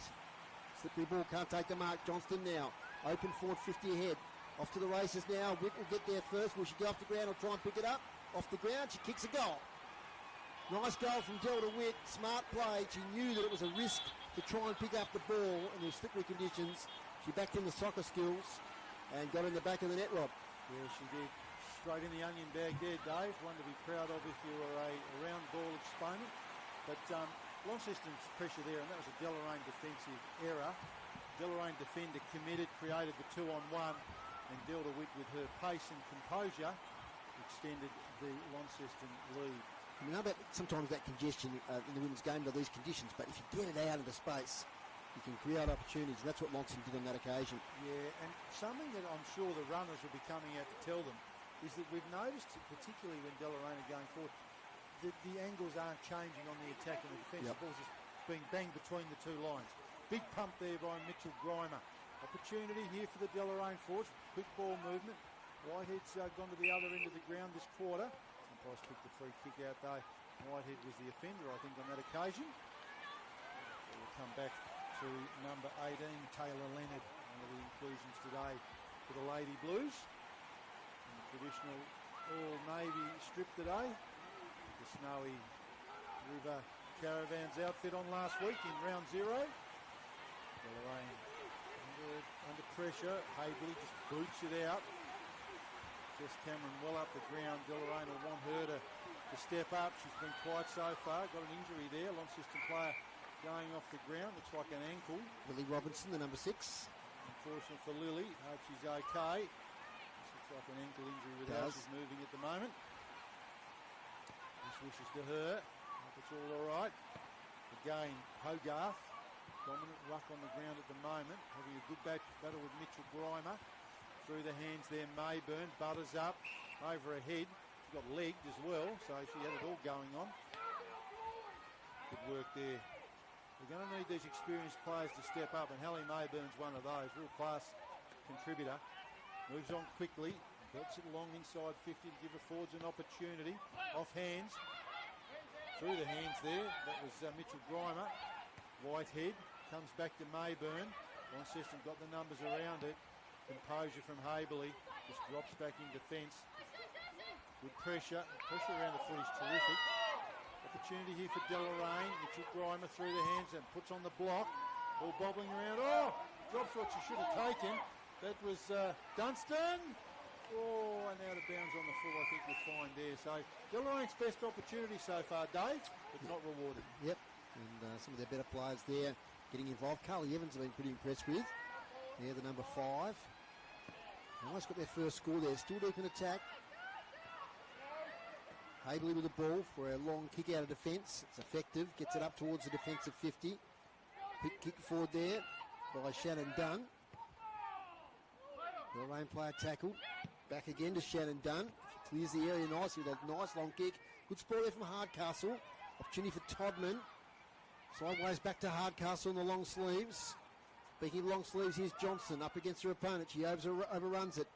Slippery ball, can't take the mark. Johnston now. Open forward, 50 ahead. Off to the races now. Witt will get there first. Will she go off the ground or try and pick it up? Off the ground, she kicks a goal. Nice goal from Delta Witt. Smart play. She knew that it was a risk to try and pick up the ball in the slippery conditions. She backed in the soccer skills and got in the back of the net, Rob. Yeah, she did. Straight in the onion bag there, Dave. One to be proud of if you were a round ball exponent. But Launceston's pressure there, and that was a Deloraine defensive error. Deloraine defender committed, created the 2-on-1, and Delta Witt with her pace and composure extended the Launceston lead. You know about sometimes that congestion in the women's game under these conditions, but if you get it out into space, you can create opportunities, and that's what Launceston did on that occasion. Yeah, and something that I'm sure the runners will be coming out to tell them is that we've noticed, particularly when Deloraine are going forward, that the angles aren't changing on the attack and the defence. Yep. The ball's just being banged between the two lines. Big pump there by Mitchell Grimer. Opportunity here for the Deloraine forwards. Quick ball movement. Whitehead's gone to the other end of the ground this quarter. Umpires picked the free kick out though. Whitehead was the offender, I think, on that occasion. We'll come back to number 18, Taylor Leonard, one of the inclusions today for the Lady Blues. And the traditional all-navy strip today. The snowy River Caravans outfit on last week in round 0. Deloraine under pressure. Hagley just boots it out. Jess Cameron well up the ground. Deloraine will want her to step up. She's been quiet so far. Got an injury there. Launceston player going off the ground. Looks like an ankle. Lily Robinson, the number 6. Unfortunate for Lily. Hope she's okay. This looks like an ankle injury with how she's moving at the moment. This wishes to her. Hope it's all right. Again, Hogarth. Dominant ruck on the ground at the moment. Having a good battle with Mitchell Grimer. Through the hands there, Mayburn. Butters up. Over her head. She's got legged as well, so she had it all going on. Good work there. We're going to need these experienced players to step up, and Hallie Mayburn's one of those. Real class contributor. Moves on quickly. Belts it along inside 50 to give the forwards an opportunity. Off hands. Through the hands there. That was Mitchell Grimer. Whitehead comes back to Mayburn. Launceston got the numbers around it. Composure from Haberley. Just drops back in defence. Good pressure. Pressure around the foot is terrific. Opportunity here for Deloraine. Mitchell Grimer through the hands and puts on the block. Ball bobbling around. Oh! Drops what she should have taken. That was Dunstan. Oh, and out of bounds on the foot, I think you'll find there. So Deloraine's best opportunity so far, Dave, but not rewarded. Yep, and some of their better players there getting involved. Carly Evans have been pretty impressed with. They're the number 5. Almost got their first score there. Still deep in attack. Habley with the ball for a long kick out of defence. It's effective. Gets it up towards the defensive 50. Quick kick forward there by Shannon Dunn. Deloraine player tackled. Back again to Shannon Dunn. Clears the area nicely with a nice long kick. Good sport there from Hardcastle. Opportunity for Todman. Sideways back to Hardcastle on the long sleeves. Speaking of long sleeves, here's Johnson up against her opponent. She overruns it.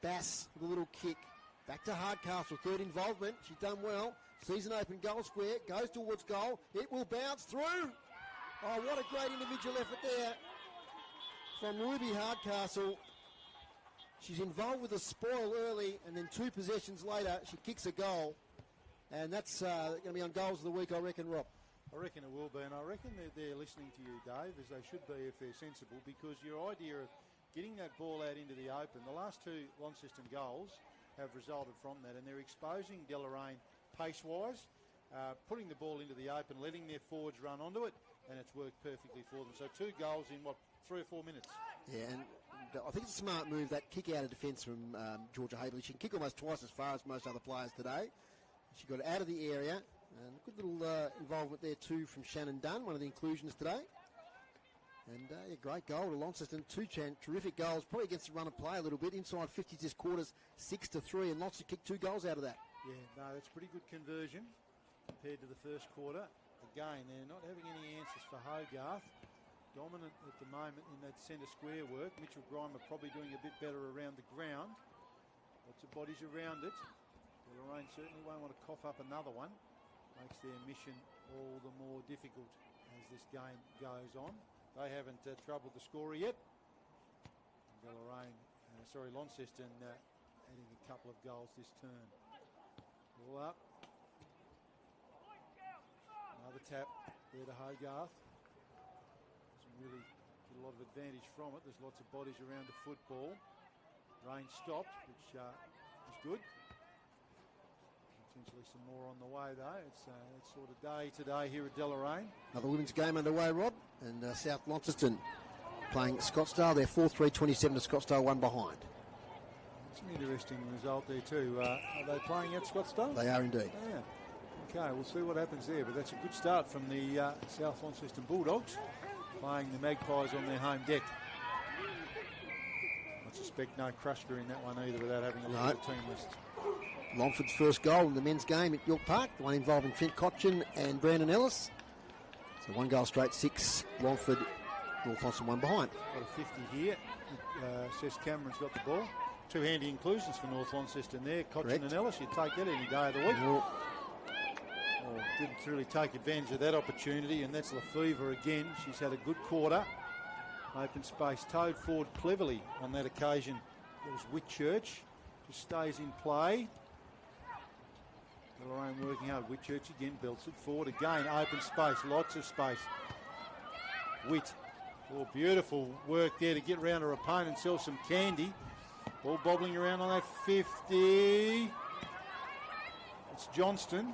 Bass with a little kick. Back to Hardcastle. Third involvement. She's done well. Sees an open goal square. Goes towards goal. It will bounce through. Oh, what a great individual effort there from Ruby Hardcastle. She's involved with a spoil early, and then 2 possessions later, she kicks a goal. And that's going to be on Goals of the Week, I reckon, Rob. I reckon it will be, and I reckon they're listening to you, Dave, as they should be if they're sensible, because your idea of getting that ball out into the open, the last 2 Launceston goals have resulted from that, and they're exposing Deloraine pace-wise, putting the ball into the open, letting their forwards run onto it, and it's worked perfectly for them. So 2 goals in, 3 or 4 minutes? Yeah, and I think it's a smart move, that kick out of defence from Georgia Habley. She can kick almost twice as far as most other players today. She got out of the area. And good little involvement there too from Shannon Dunn, one of the inclusions today. And great goal to Launceston. 2 terrific goals, probably against the run of play a little bit. Inside 50 this quarters, 6-3, and Launceston kicked 2 goals out of that. Yeah, no, that's pretty good conversion compared to the first quarter. Again, they're not having any answers for Hogarth. Dominant at the moment in that centre square work. Mitchell Grimer probably doing a bit better around the ground. Lots of bodies around it. Deloraine certainly won't want to cough up another one. Makes their mission all the more difficult as this game goes on. They haven't troubled the scorer yet. Launceston adding a couple of goals this turn. Ball up. Another tap there to Hogarth. Doesn't really get a lot of advantage from it. There's lots of bodies around the football. Rain stopped, which is good. Potentially some more on the way though. It's that sort of day today here at Deloraine. Another women's game underway, Rob, and South Launceston playing Scottsdale. They're 4-3, 27 to Scottsdale, 1 behind. It's an interesting result there too. Are they playing at Scottsdale? They are indeed. Yeah. Okay, we'll see what happens there, but that's a good start from the South Launceston Bulldogs, playing the Magpies on their home deck. I suspect no Krushka in that one either without having a look at the team list. Longford's first goal in the men's game at York Park, the one involving Trent Cotchin and Brandon Ellis. So 1 goal straight, 6 Longford, North Launceston 1 behind. Got a 50 here. Seth Cameron's got the ball. 2 handy inclusions for North Launceston there. Cotchin and Ellis, you'd take that any day of the week. Didn't really take advantage of that opportunity, and that's Lefevre again. She's had a good quarter. Open space, towed forward cleverly on that occasion. That was Whitchurch. Just stays in play. Deloraine working hard. Whitchurch again belts it forward again. Open space, lots of space. Witt. Oh, beautiful work there to get around her opponent, sell some candy. Ball bobbling around on that 50. It's Johnston.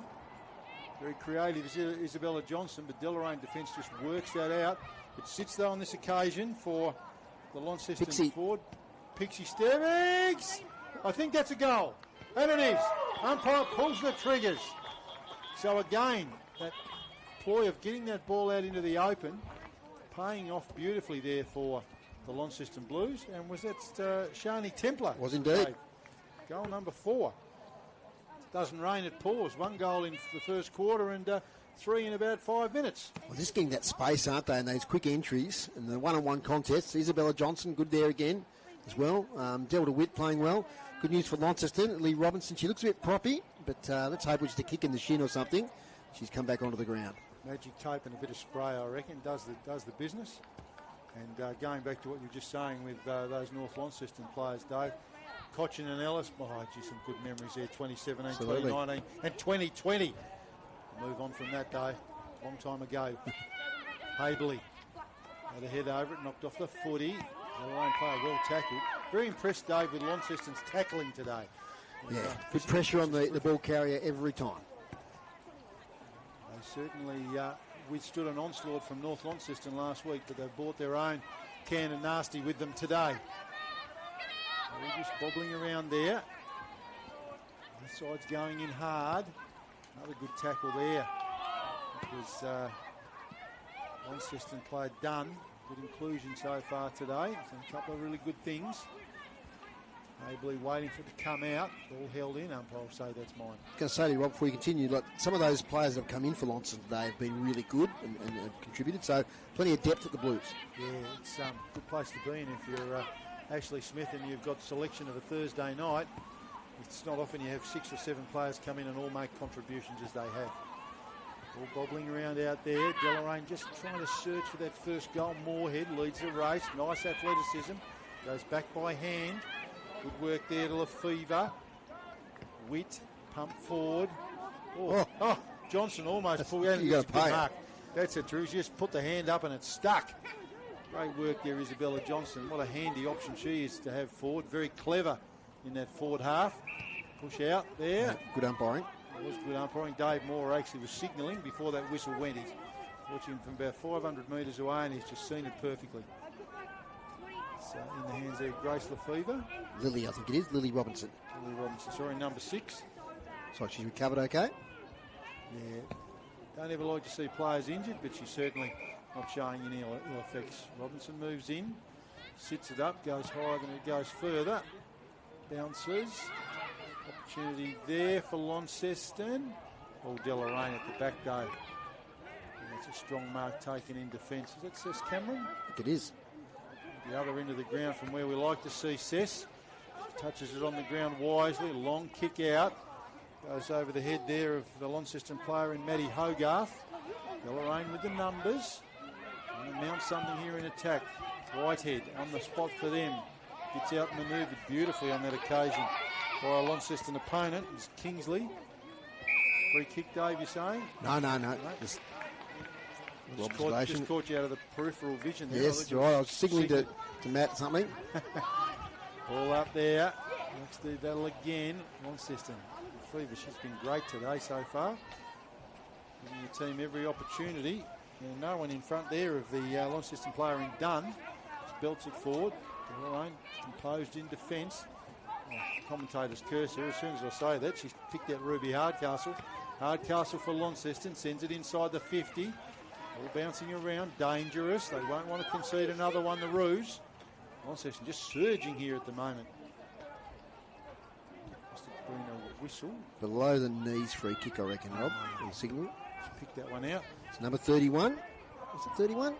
Very creative is Isabella Johnson, but Deloraine defence just works that out. It sits though on this occasion for the Launceston forward. Pixie Stebbings! I think that's a goal. And it is. Umpire pulls the triggers. So again, that ploy of getting that ball out into the open, paying off beautifully there for the Launceston Blues. And was that Shani Templar? Was indeed. Goal number 4. Doesn't rain at pause. 1 goal in the first quarter and 3 in about 5 minutes. Well, just getting that space, aren't they, and those quick entries and the one-on-one contests. Isabella Johnson, good there again as well. Delta Witt playing well. Good news for Launceston. Lee Robinson, she looks a bit proppy, but let's hope it's a kick in the shin or something. She's come back onto the ground. Magic tape and a bit of spray, I reckon, does the business. And going back to what you were just saying with those North Launceston players, Dave, Cotchin and Ellis, some good memories there, 2017, absolutely. 2019 and 2020. We'll move on from that day, long time ago. Habley had a head over it, knocked off the footy. Deloraine player well tackled. Very impressed, Dave, with Launceston's tackling today. Yeah, good pressure on the ball carrier every time. They certainly withstood an onslaught from North Launceston last week, but they've brought their own can of nasty with them today. They're just bobbling around there. The side's going in hard. Another good tackle there. It was Launceston player Dunn. Good inclusion so far today. So a couple of really good things. Ably waiting for it to come out. All held in. Umpire will say that's mine. I was going to say to you, Rob, before you continue, like some of those players that have come in for Launceston today have been really good and have contributed. So plenty of depth at the Blues. Yeah, it's a good place to be in if you're Ashley Smith and you've got selection of a Thursday night. It's not often you have 6 or 7 players come in and all make contributions as they have. All bobbling around out there. Deloraine just trying to search for that first goal. Moorhead leads the race. Nice athleticism. Goes back by hand. Good work there to Lefevre. Witt, pump forward. Oh, Johnson almost pulled out. You got to pay mark. That's it, Drew. She just put the hand up and it stuck. Great work there, Isabella Johnson. What a handy option she is to have forward. Very clever in that forward half. Push out there. Yeah, good umpiring. It was good umpiring. Dave Moore actually was signalling before that whistle went. He's watching from about 500 metres away and he's just seen it perfectly. So in the hands there, Grace Lefevre. Lily, I think it is. Lily Robinson. Lily Robinson, sorry, number 6. Sorry, she's recovered okay. Yeah. Don't ever like to see players injured, but she's certainly not showing any ill effects. Robinson moves in, sits it up, goes higher than it goes further. Bounces. Opportunity there for Launceston. Oh, Deloraine at the back, Dave. That's a strong mark taken in defence. Is that Cess Cameron? I think it is. The other end of the ground from where we like to see Cess. Touches it on the ground wisely. Long kick out. Goes over the head there of the Launceston player in Maddie Hogarth. Deloraine with the numbers. And mount something here in attack. Whitehead on the spot for them. Gets out manoeuvred beautifully on that occasion by a Launceston opponent. It's Kingsley. Free kick, Dave, you're saying? No. Just Just caught you out of the peripheral vision there. Yes, right. I was signalling to Matt something. Ball up there. Let's do battle again. Launceston. Fever, she's been great today so far. Giving the team every opportunity. And no one in front there of the Launceston player in Dunn. Just belts it forward. Deloraine composed in defence. Commentator's curse her. As soon as I say that, she's picked out Ruby Hardcastle. Hardcastle for Launceston. Sends it inside the 50. All bouncing around. Dangerous. They won't want to concede another one, the Roos. Launceston just surging here at the moment. Mr. Bruno whistle. Below the knees free kick, I reckon, Rob. The signal. Just pick that one out. It's number 31. Is it 31?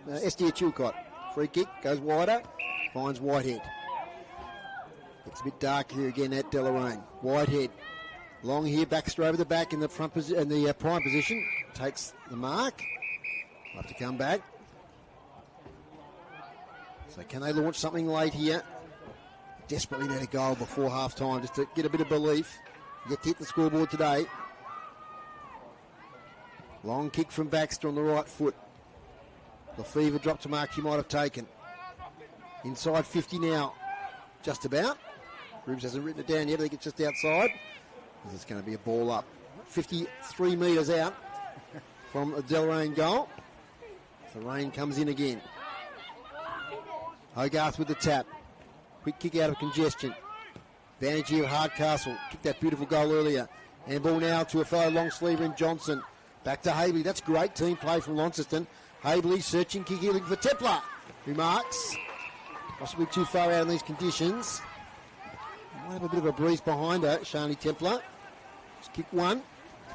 Estia Chilcott. Free kick. Goes wider. Finds Whitehead. It's a bit dark here again at Deloraine. Whitehead. Long here. Baxter over the back in the front in the prime position. Takes the mark. Will have to come back. So can they launch something late here? Desperately need a goal before half time just to get a bit of belief. Yet to hit the scoreboard today. Long kick from Baxter on the right foot. Lefevre dropped to mark she might have taken. Inside 50 now. Just about. Rubes hasn't written it down yet. I think it's just outside. This is going to be a ball up. 53 metres out from a Deloraine goal. The rain comes in again. Hogarth with the tap. Quick kick out of congestion. Advantage here of Hardcastle. Kicked that beautiful goal earlier. And ball now to a fellow long sleever in Johnson. Back to Habley. That's great team play from Launceston. Habley searching, kicking, looking for Templar, who marks. Possibly too far out in these conditions. Might have a bit of a breeze behind her, Shani Templar. Just kick one.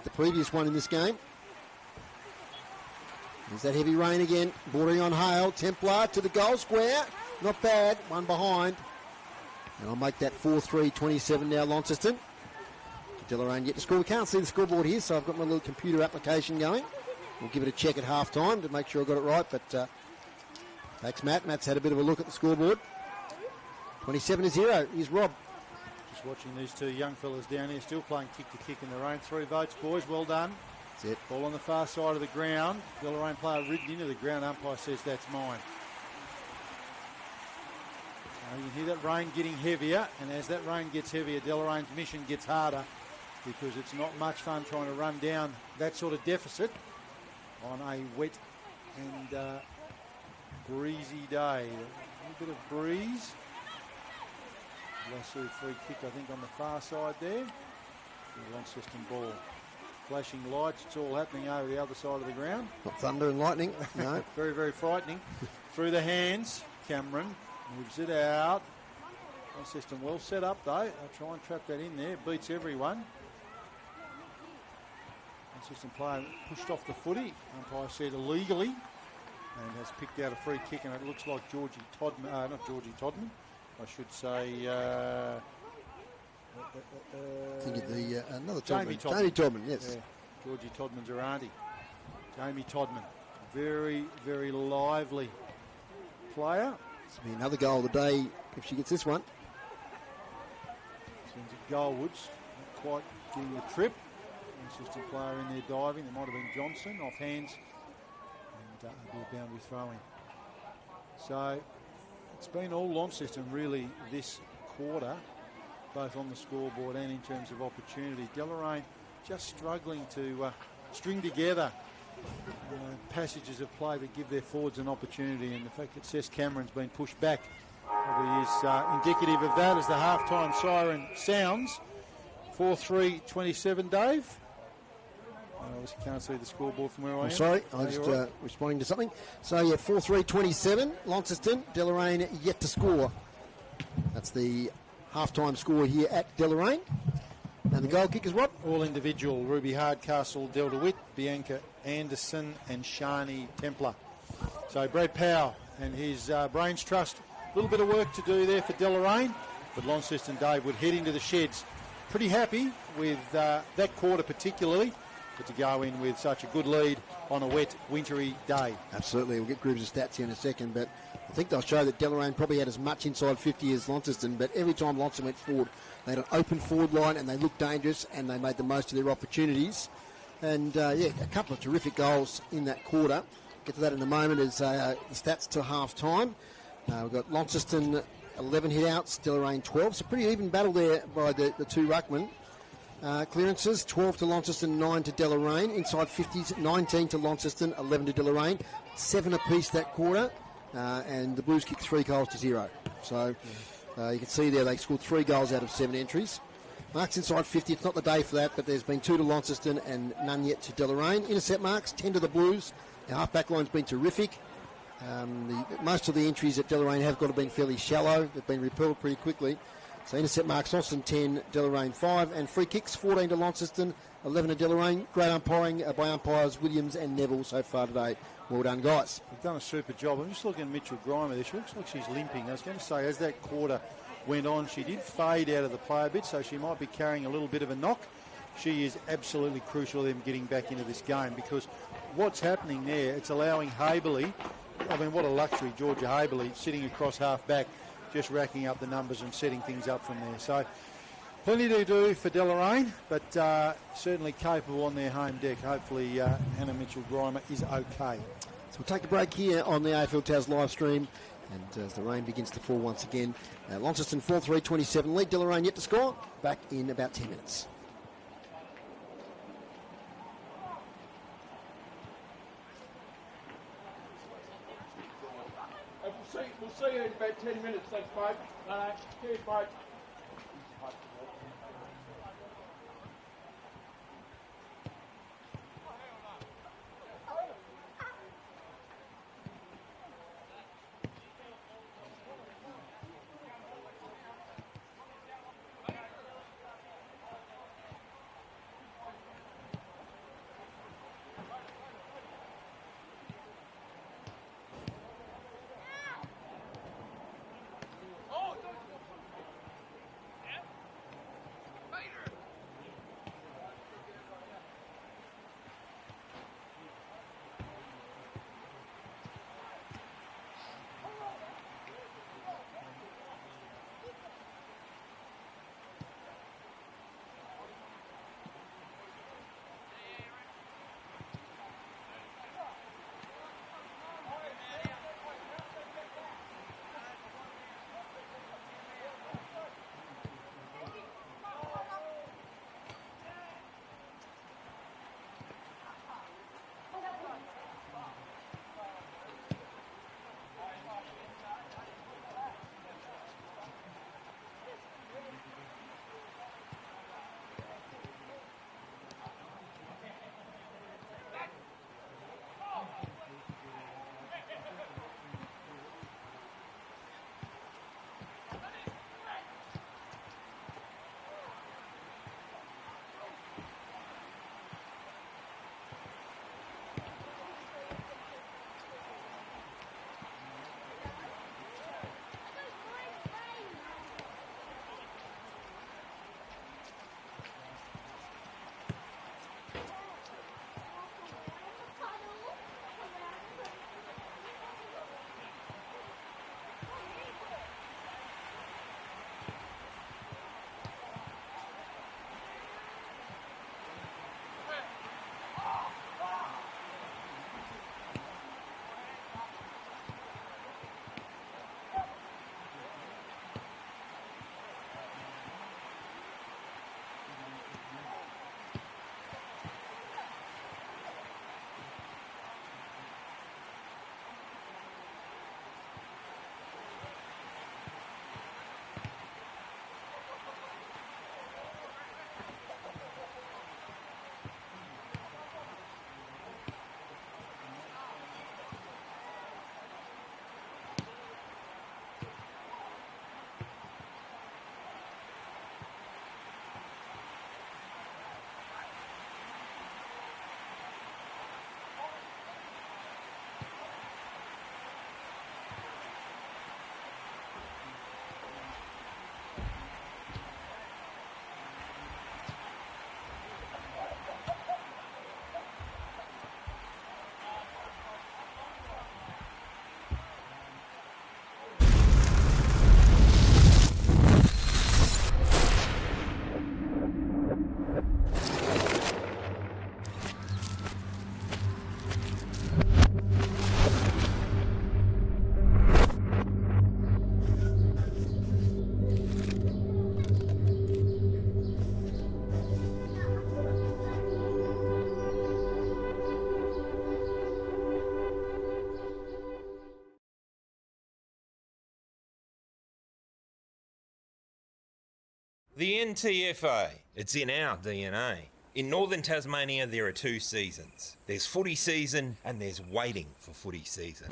The previous one in this game. There's that heavy rain again. Bordering on hail. Templar to the goal square. Not bad. One behind. And I'll make that 4-3, 27 now, Launceston. Deloraine yet to score. We can't see the scoreboard here, so I've got my little computer application going. We'll give it a check at half time to make sure I got it right, but thanks, Matt. Matt's had a bit of a look at the scoreboard. 27-0. Here's Rob. Just watching these two young fellas down here, still playing kick-to-kick in the rain. 3 votes, boys. Well done. That's it. Ball on the far side of the ground. Deloraine player ridden into the ground. Umpire says that's mine. You can hear that rain getting heavier, and as that rain gets heavier, Deloraine's mission gets harder because it's not much fun trying to run down that sort of deficit on a wet and breezy day. A little bit of breeze. Lasso free kick, I think, on the far side there. The Launceston ball. Flashing lights, it's all happening over the other side of the ground. Not thunder and lightning, no. Very, very frightening. Through the hands, Cameron moves it out. Launceston well set up though. They'll try and trap that in there. Beats everyone. Launceston player pushed off the footy. Umpire said illegally. And has picked out a free kick, and it looks like Georgie Todman, not Georgie Todman, I should say. Think of the another Jamie Todman. Jamie Todman, yes. Yeah. Georgie Todman's her auntie. Jamie Todman. Very, very lively player. This will be another goal of the day if she gets this one. Sends it goalwards. Not quite getting the trip. Assistant player in there diving. There might have been Johnson off hands. And a bit of boundary throwing. So it's been all Launceston really this quarter, both on the scoreboard and in terms of opportunity. Deloraine just struggling to string together passages of play that give their forwards an opportunity, and the fact that Seth Cameron's been pushed back probably is indicative of that as the half-time siren sounds. 4-3-27, Dave. I obviously can't see the scoreboard from where I am. Sorry, I was just responding to something. So, yeah, 4-3-27, Launceston. Deloraine yet to score. That's the half-time score here at Deloraine. And the goal kickers, what? All individual. Ruby Hardcastle, Delta Witt, Bianca Anderson and Shani Templar. So Brad Powell and his Brains Trust. A little bit of work to do there for Deloraine. But Launceston Dave would head into the sheds. Pretty happy with that quarter particularly. But to go in with such a good lead on a wet, wintry day. Absolutely. We'll get groups of stats here in a second. But I think they'll show that Deloraine probably had as much inside 50 as Launceston. But every time Launceston went forward, they had an open forward line and they looked dangerous and they made the most of their opportunities. And, a couple of terrific goals in that quarter. Get to that in a moment as the stats to half-time. We've got Launceston 11 hit-outs, Deloraine 12. So pretty even battle there by the two ruckmen. Clearances, 12 to Launceston, 9 to Deloraine. Inside 50s, 19 to Launceston, 11 to Deloraine. 7 apiece that quarter. And the Blues kicked 3 goals to 0. So you can see there they scored 3 goals out of 7 entries. Marks inside 50, it's not the day for that, but there's been 2 to Launceston and none yet to Deloraine. Intercept marks, 10 to the Blues. The half-back line's been terrific. Most of the entries at Deloraine have been fairly shallow. They've been repelled pretty quickly. So intercept marks, Launceston 10, Deloraine 5. And free kicks, 14 to Launceston, 11 to Deloraine. Great umpiring by umpires Williams and Neville so far today. Well done, guys. They've done a super job. I'm just looking at Mitchell Grimer there. She looks like she's limping. I was going to say, as that quarter went on, she did fade out of the play a bit, so she might be carrying a little bit of a knock. She is absolutely crucial to them getting back into this game, because what's happening there, it's allowing Haberley, I mean, what a luxury, Georgia Haberley, sitting across half-back, just racking up the numbers and setting things up from there. So plenty to do for Deloraine, but certainly capable on their home deck. Hopefully Hannah Mitchell-Grimer is okay. So we'll take a break here on the AFL Taz live stream. And as the rain begins to fall once again, Launceston 4-3-27 lead. Deloraine yet to score. Back in about 10 minutes. We'll see you in about 10 minutes. Thanks, mate. Cheers, mate. The NTFA, it's in our DNA. In northern Tasmania, there are 2 seasons. There's footy season and there's waiting for footy season.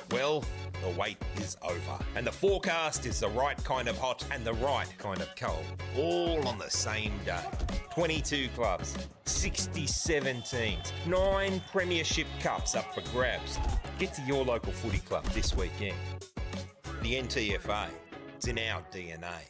Well, the wait is over. And the forecast is the right kind of hot and the right kind of cold. All on the same day. 22 clubs, 67 teams, 9 premiership cups up for grabs. Get to your local footy club this weekend. The NTFA, it's in our DNA.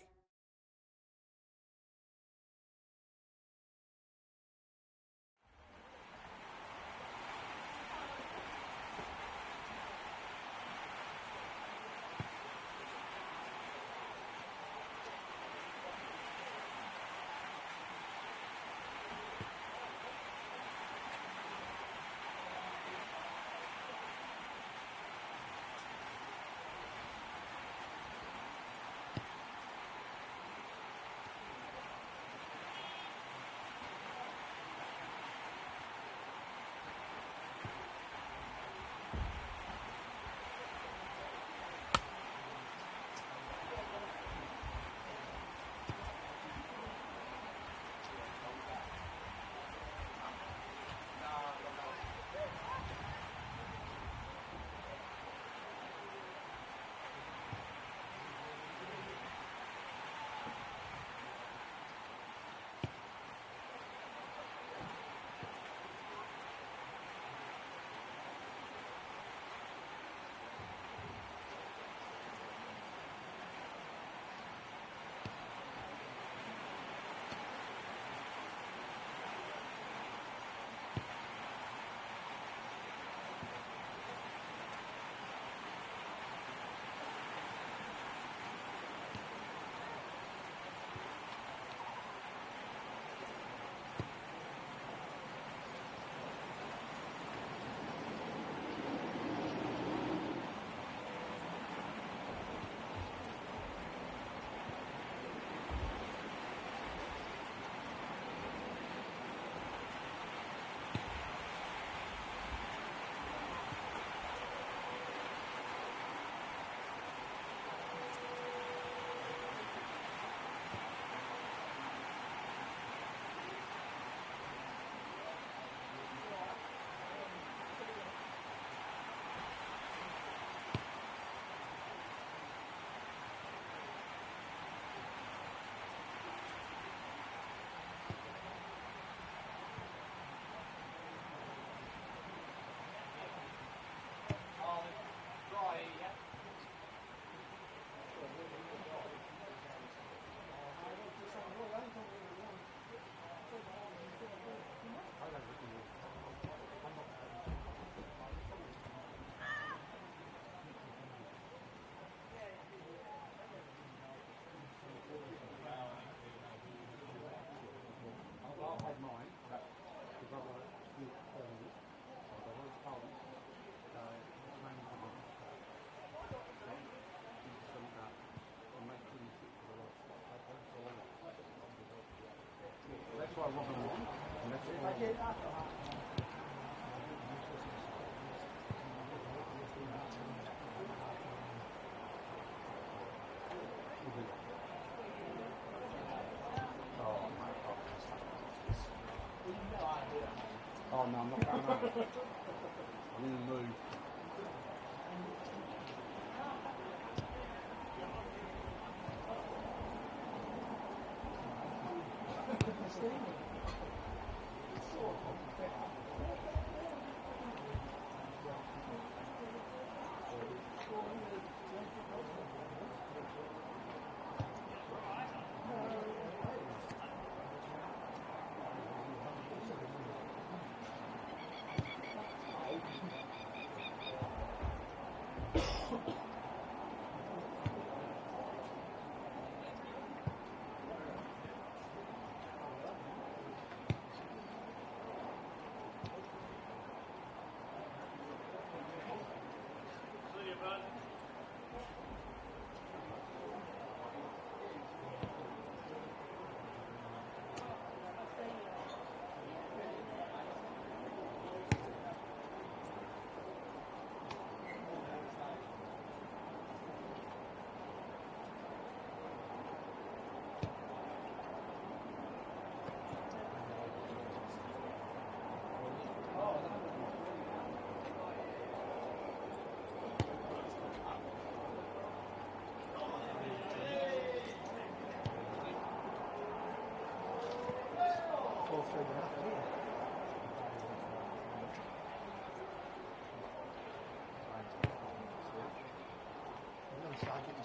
Oh no, I'm not going home. I'm in the mood.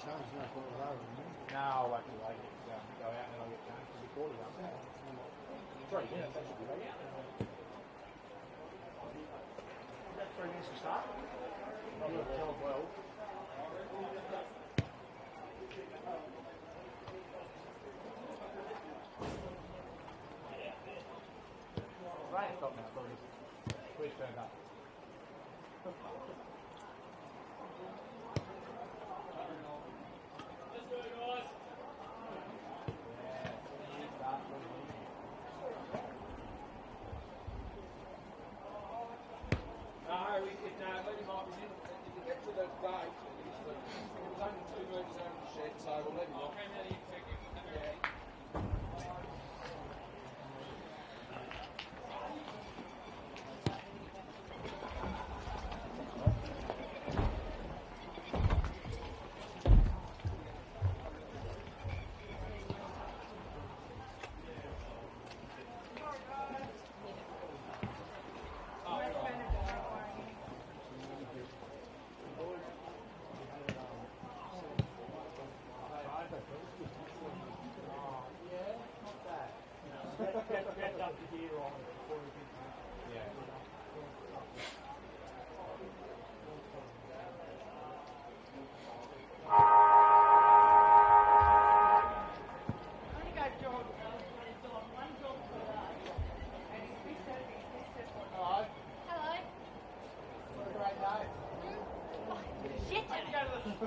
No, I won't be late. Go out and then I'll get changed to be 40. 3 minutes, that should be right. Is that 3 minutes to start? I'm going to tell 12. Right, stop now, please. Please turn up.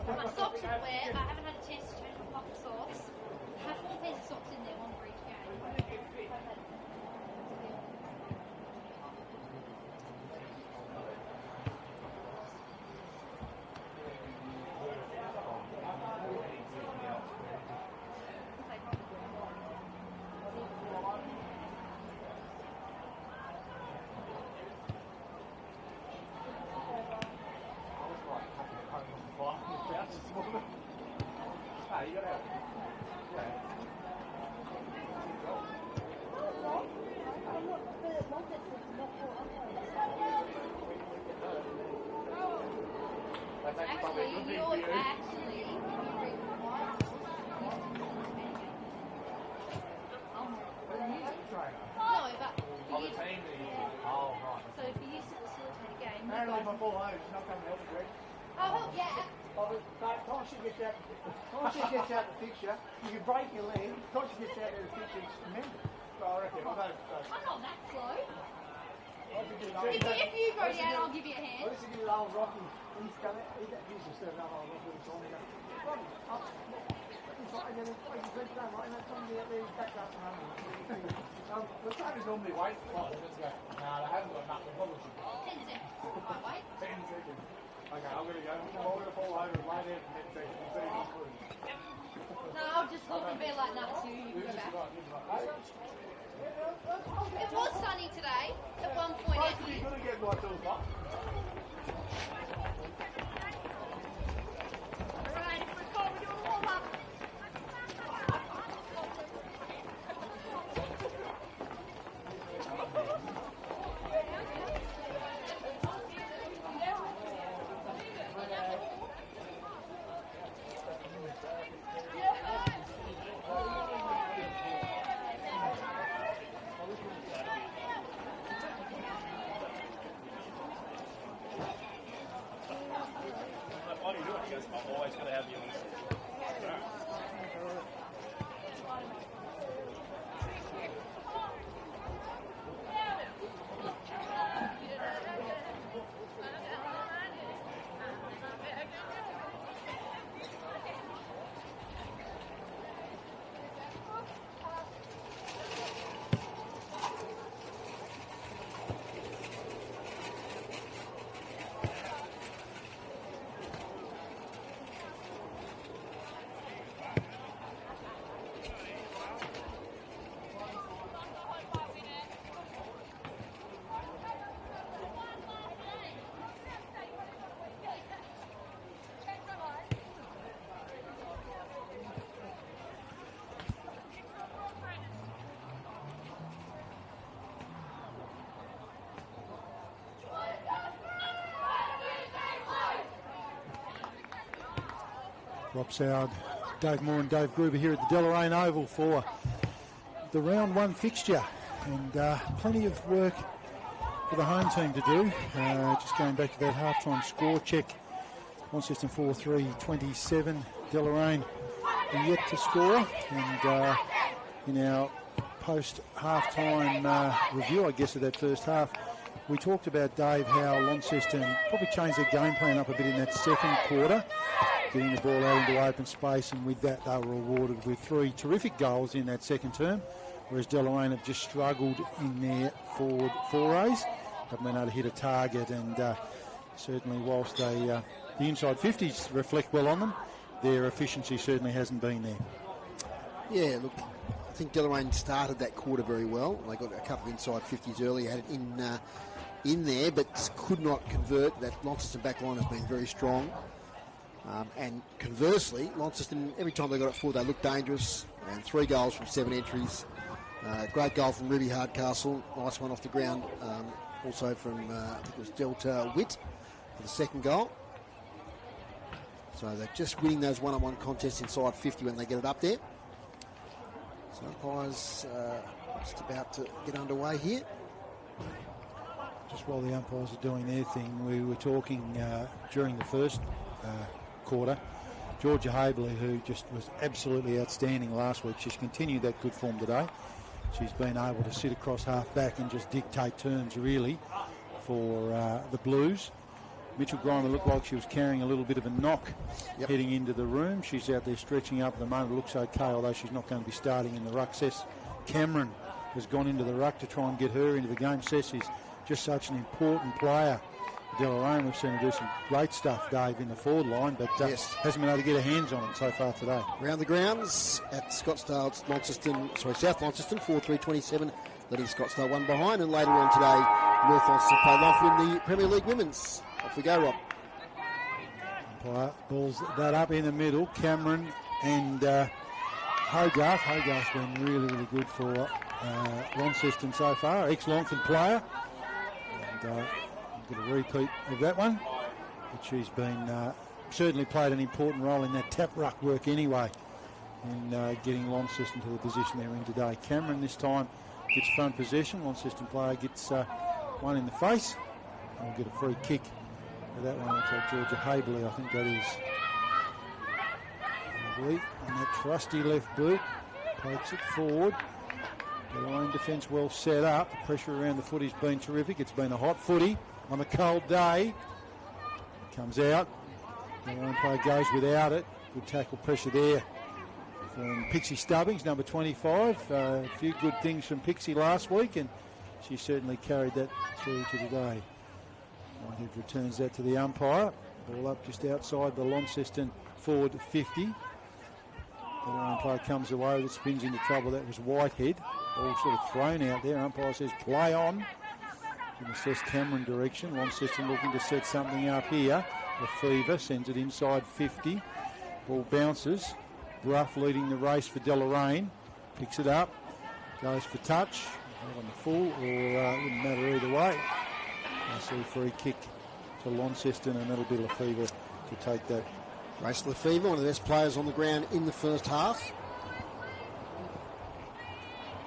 My socks are wet. I haven't had a chance to change my fucking socks. I have 4 pairs of socks in there, one for each game. Gets out the fixture, you can break your leg. Once she gets out of the fixture, it's tremendous. So I reckon. I'm not that slow. If you go down, I'll give you a hand. I used to give it old Rocky. He's come out. He used to serve up old Rocky all the time. He goes, Rocky, up. He's like, and then he's going to right, and then somebody out there, he's back up and running. The trainers normally wait for it. Let's go. No, they haven't got enough. They probably should. 10 seconds. Right, wait. 10 seconds. Okay, I'm going to go. I'm going to fall over and lay there for 10 seconds and see if he's good. No, I'll just look and be like, no, it's you. You can go back. It was sunny today at one point. You're going to get my tools up. Alright, if we're going, we're doing a warm up. I'm always going to have you on. Rob Soward, Dave Moore and Dave Gruber here at the Deloraine Oval for the round 1 fixture, and plenty of work for the home team to do. Just going back to that half-time score check, Launceston 4-3-27, Deloraine yet to score, and in our post-half-time review, I guess, of that first half, we talked about, Dave, how Launceston probably changed their game plan up a bit in that second quarter, getting the ball out into open space, and with that they were rewarded with 3 terrific goals in that second term, whereas Deloraine have just struggled in their forward forays, haven't been able to hit a target, and certainly whilst the inside 50s reflect well on them, their efficiency certainly hasn't been there. Yeah, look, I think Deloraine started that quarter very well. They got a couple of inside 50s early, had it in there, but just could not convert. That Launceston back line has been very strong. And conversely, Launceston, every time they got it forward, they looked dangerous. And 3 goals from 7 entries. Great goal from Ruby Hardcastle. Nice one off the ground. Also from, I think it was Delta Witt for the second goal. So they're just winning those one-on-one contests inside 50 when they get it up there. So umpires just about to get underway here. Just while the umpires are doing their thing, we were talking during the first quarter, Georgia Habley, who just was absolutely outstanding last week. She's continued that good form today. She's been able to sit across half back and just dictate terms really for the Blues. Mitchell Grimer looked like she was carrying a little bit of a knock heading into the room. She's out there stretching up at the moment. It looks okay, although she's not going to be starting in the ruck. Cess Cameron has gone into the ruck to try and get her into the game. Cess is just such an important player. Deloraine, we've seen her do some great stuff, Dave, in the forward line, but hasn't been able to get her hands on it so far today. Round the grounds at Scottsdale, South Launceston, 4-3-27, letting Scottsdale 1 behind, and later on today, North Launceston play Loughlin in the Premier League Women's. Off we go, Rob. Umpire balls that up in the middle. Cameron and Hogarth. Hogarth's been really, really good for Launceston so far. Ex-Longford player. And get a repeat of that one. But she's been certainly played an important role in that tap ruck work anyway, in getting Launceston to the position they're in today. Cameron this time gets front possession. Launceston player gets one in the face. And we'll get a free kick. That one looks like Georgia Habley, I think that is. Habley on that trusty left boot, pokes it forward. Deloraine defence well set up. The pressure around the footy's been terrific. It's been a hot footy on a cold day. It comes out. Deloraine player goes without it. Good tackle pressure there from Pixie Stubbings, number 25. A few good things from Pixie last week, and she certainly carried that through to today. Whitehead returns that to the umpire. Ball up just outside the Launceston forward 50. The line player comes away with it, spins into trouble. That was Whitehead. Ball sort of thrown out there. Umpire says play on in the Cess Cameron direction. Launceston looking to set something up here. The Fever sends it inside 50. Ball bounces. Bruff leading the race for Deloraine. Picks it up. Goes for touch. Not on the full, or wouldn't matter either way. I see a free kick to Launceston, and that'll be Lefevre to take that. Race Lefevre, one of the best players on the ground in the first half.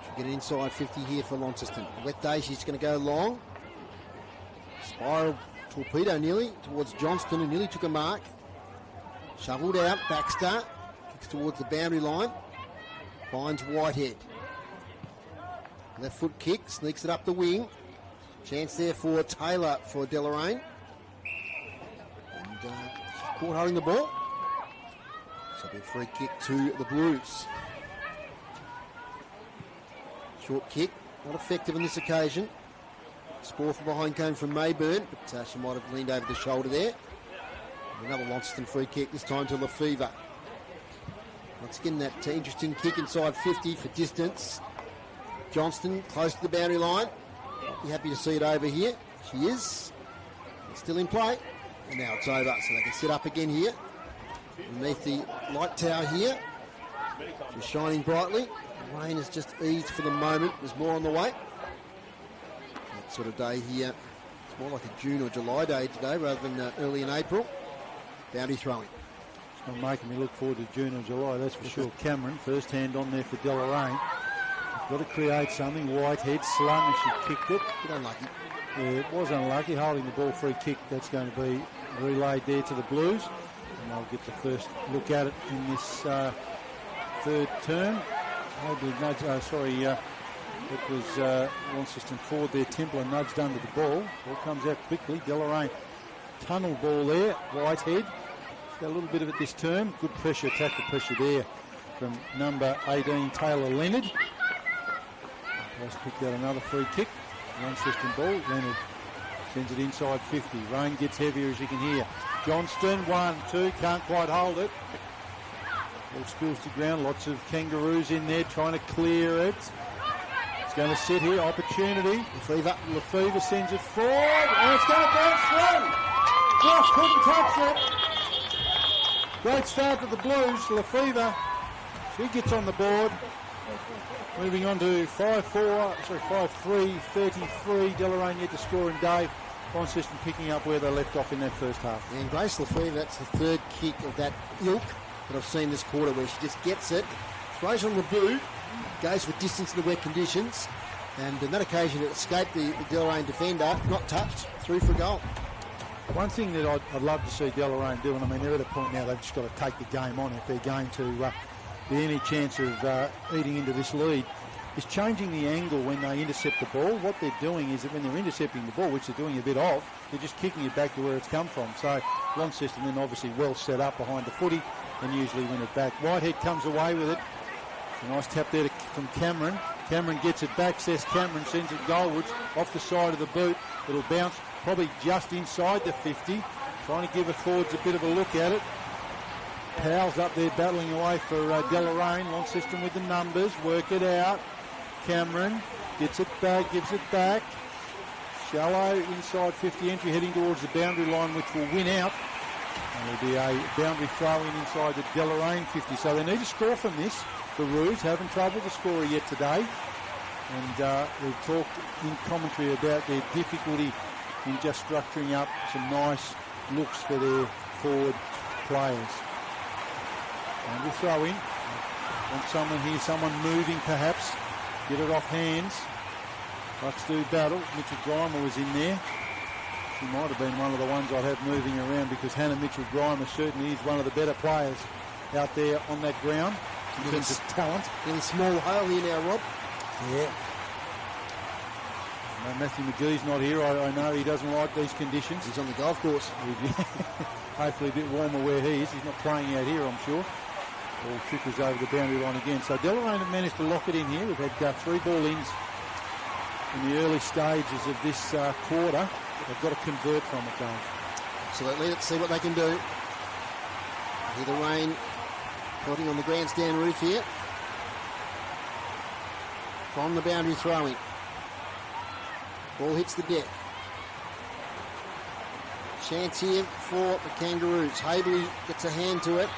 Should get an inside 50 here for Launceston. Wet day, she's going to go long. Spiral torpedo nearly towards Johnston, who nearly took a mark. Shoveled out, Baxter. Kicks towards the boundary line. Finds Whitehead. Left foot kick, sneaks it up the wing. Chance there for Taylor for Deloraine. And caught holding the ball. So a free kick to the Blues. Short kick, not effective on this occasion. Spore from behind came from Mayburn, but she might have leaned over the shoulder there. And another Launceston free kick, this time to Lefevre. Once again, that interesting kick inside 50 for distance. Johnston close to the boundary line. Be happy to see it over here. She is. It's still in play. And now it's over. So they can set up again here. Underneath the light tower here. Just shining brightly. The rain has just eased for the moment. There's more on the way. That sort of day here. It's more like a June or July day today rather than early in April. Boundary throwing. It's not making me look forward to June or July, that's for sure. Cameron, first hand on there for Deloraine. Got to create something. Whitehead slung as she kicked it. Bit unlucky. Yeah, it was unlucky. Holding the ball free kick. That's going to be relayed there to the Blues. And they'll get the first look at it in this third term. It was Launceston forward there. Templar nudged under the ball. Ball comes out quickly. Deloraine tunnel ball there. Whitehead. She's got a little bit of it this term. Good pressure, tackle pressure there from number 18, Taylor Leonard. Just picked out another free kick. Launceston ball. Leonard sends it inside 50. Rain gets heavier as you can hear. Johnston, 1-2, can't quite hold it. Ball spills to ground. Lots of Kangaroos in there trying to clear it. It's going to sit here. Opportunity. Lefevre sends it forward. And it's going to bounce through. Josh couldn't touch it. Great start to the Blues. Lefevre. She gets on the board. Moving on to 5-3, 33. Deloraine yet to score, and Dave Launceston picking up where they left off in that first half. And Grace Lefevre, that's the third kick of that ilk that I've seen this quarter, where she just gets it, throws on the boot, goes for distance in the wet conditions, and on that occasion it escaped the Deloraine defender, not touched, through for a goal. One thing that I'd love to see Deloraine do, and I mean they're at a point now they've just got to take the game on if they're going to be any chance of eating into this lead, is changing the angle when they intercept the ball. What they're doing is that when they're intercepting the ball, which they're doing a bit of, they're just kicking it back to where it's come from. So Launceston then obviously well set up behind the footy and usually win it back. Whitehead comes away with it. A nice tap there from Cameron. Cameron gets it back, says Cameron, sends it goalwards off the side of the boot. It'll bounce probably just inside the 50. Trying to give the forwards a bit of a look at it. Powell's up there battling away for Deloraine. Launceston with the numbers, work it out. Cameron gets it back, gives it back. Shallow inside 50 entry, heading towards the boundary line, which will win out. And there'll be a boundary throw-in inside the Deloraine 50. So they need to score from this. The Roos having trouble to score yet today. And we've talked in commentary about their difficulty in just structuring up some nice looks for their forward players. And we'll throw in. Want someone here, someone moving perhaps. Get it off hands. Bucks do battle. Mitchell Grimer was in there. She might have been one of the ones I'd have moving around because Hannah Mitchell-Grimer certainly is one of the better players out there on that ground in terms of talent. In a small hole here now, Rob. Yeah. No, Matthew McGee's not here. I know he doesn't like these conditions. He's on the golf course. Hopefully a bit warmer where he is. He's not playing out here, I'm sure. Ball trickles over the boundary line again. So Deloraine have managed to lock it in here. We've had 3 ball-ins in the early stages of this quarter. They've got to convert from it, Dave. Absolutely. Let's see what they can do. Hear the rain pelting on the grandstand roof here. From the boundary throwing. Ball hits the deck. Chance here for the Kangaroos. Habley gets a hand to it.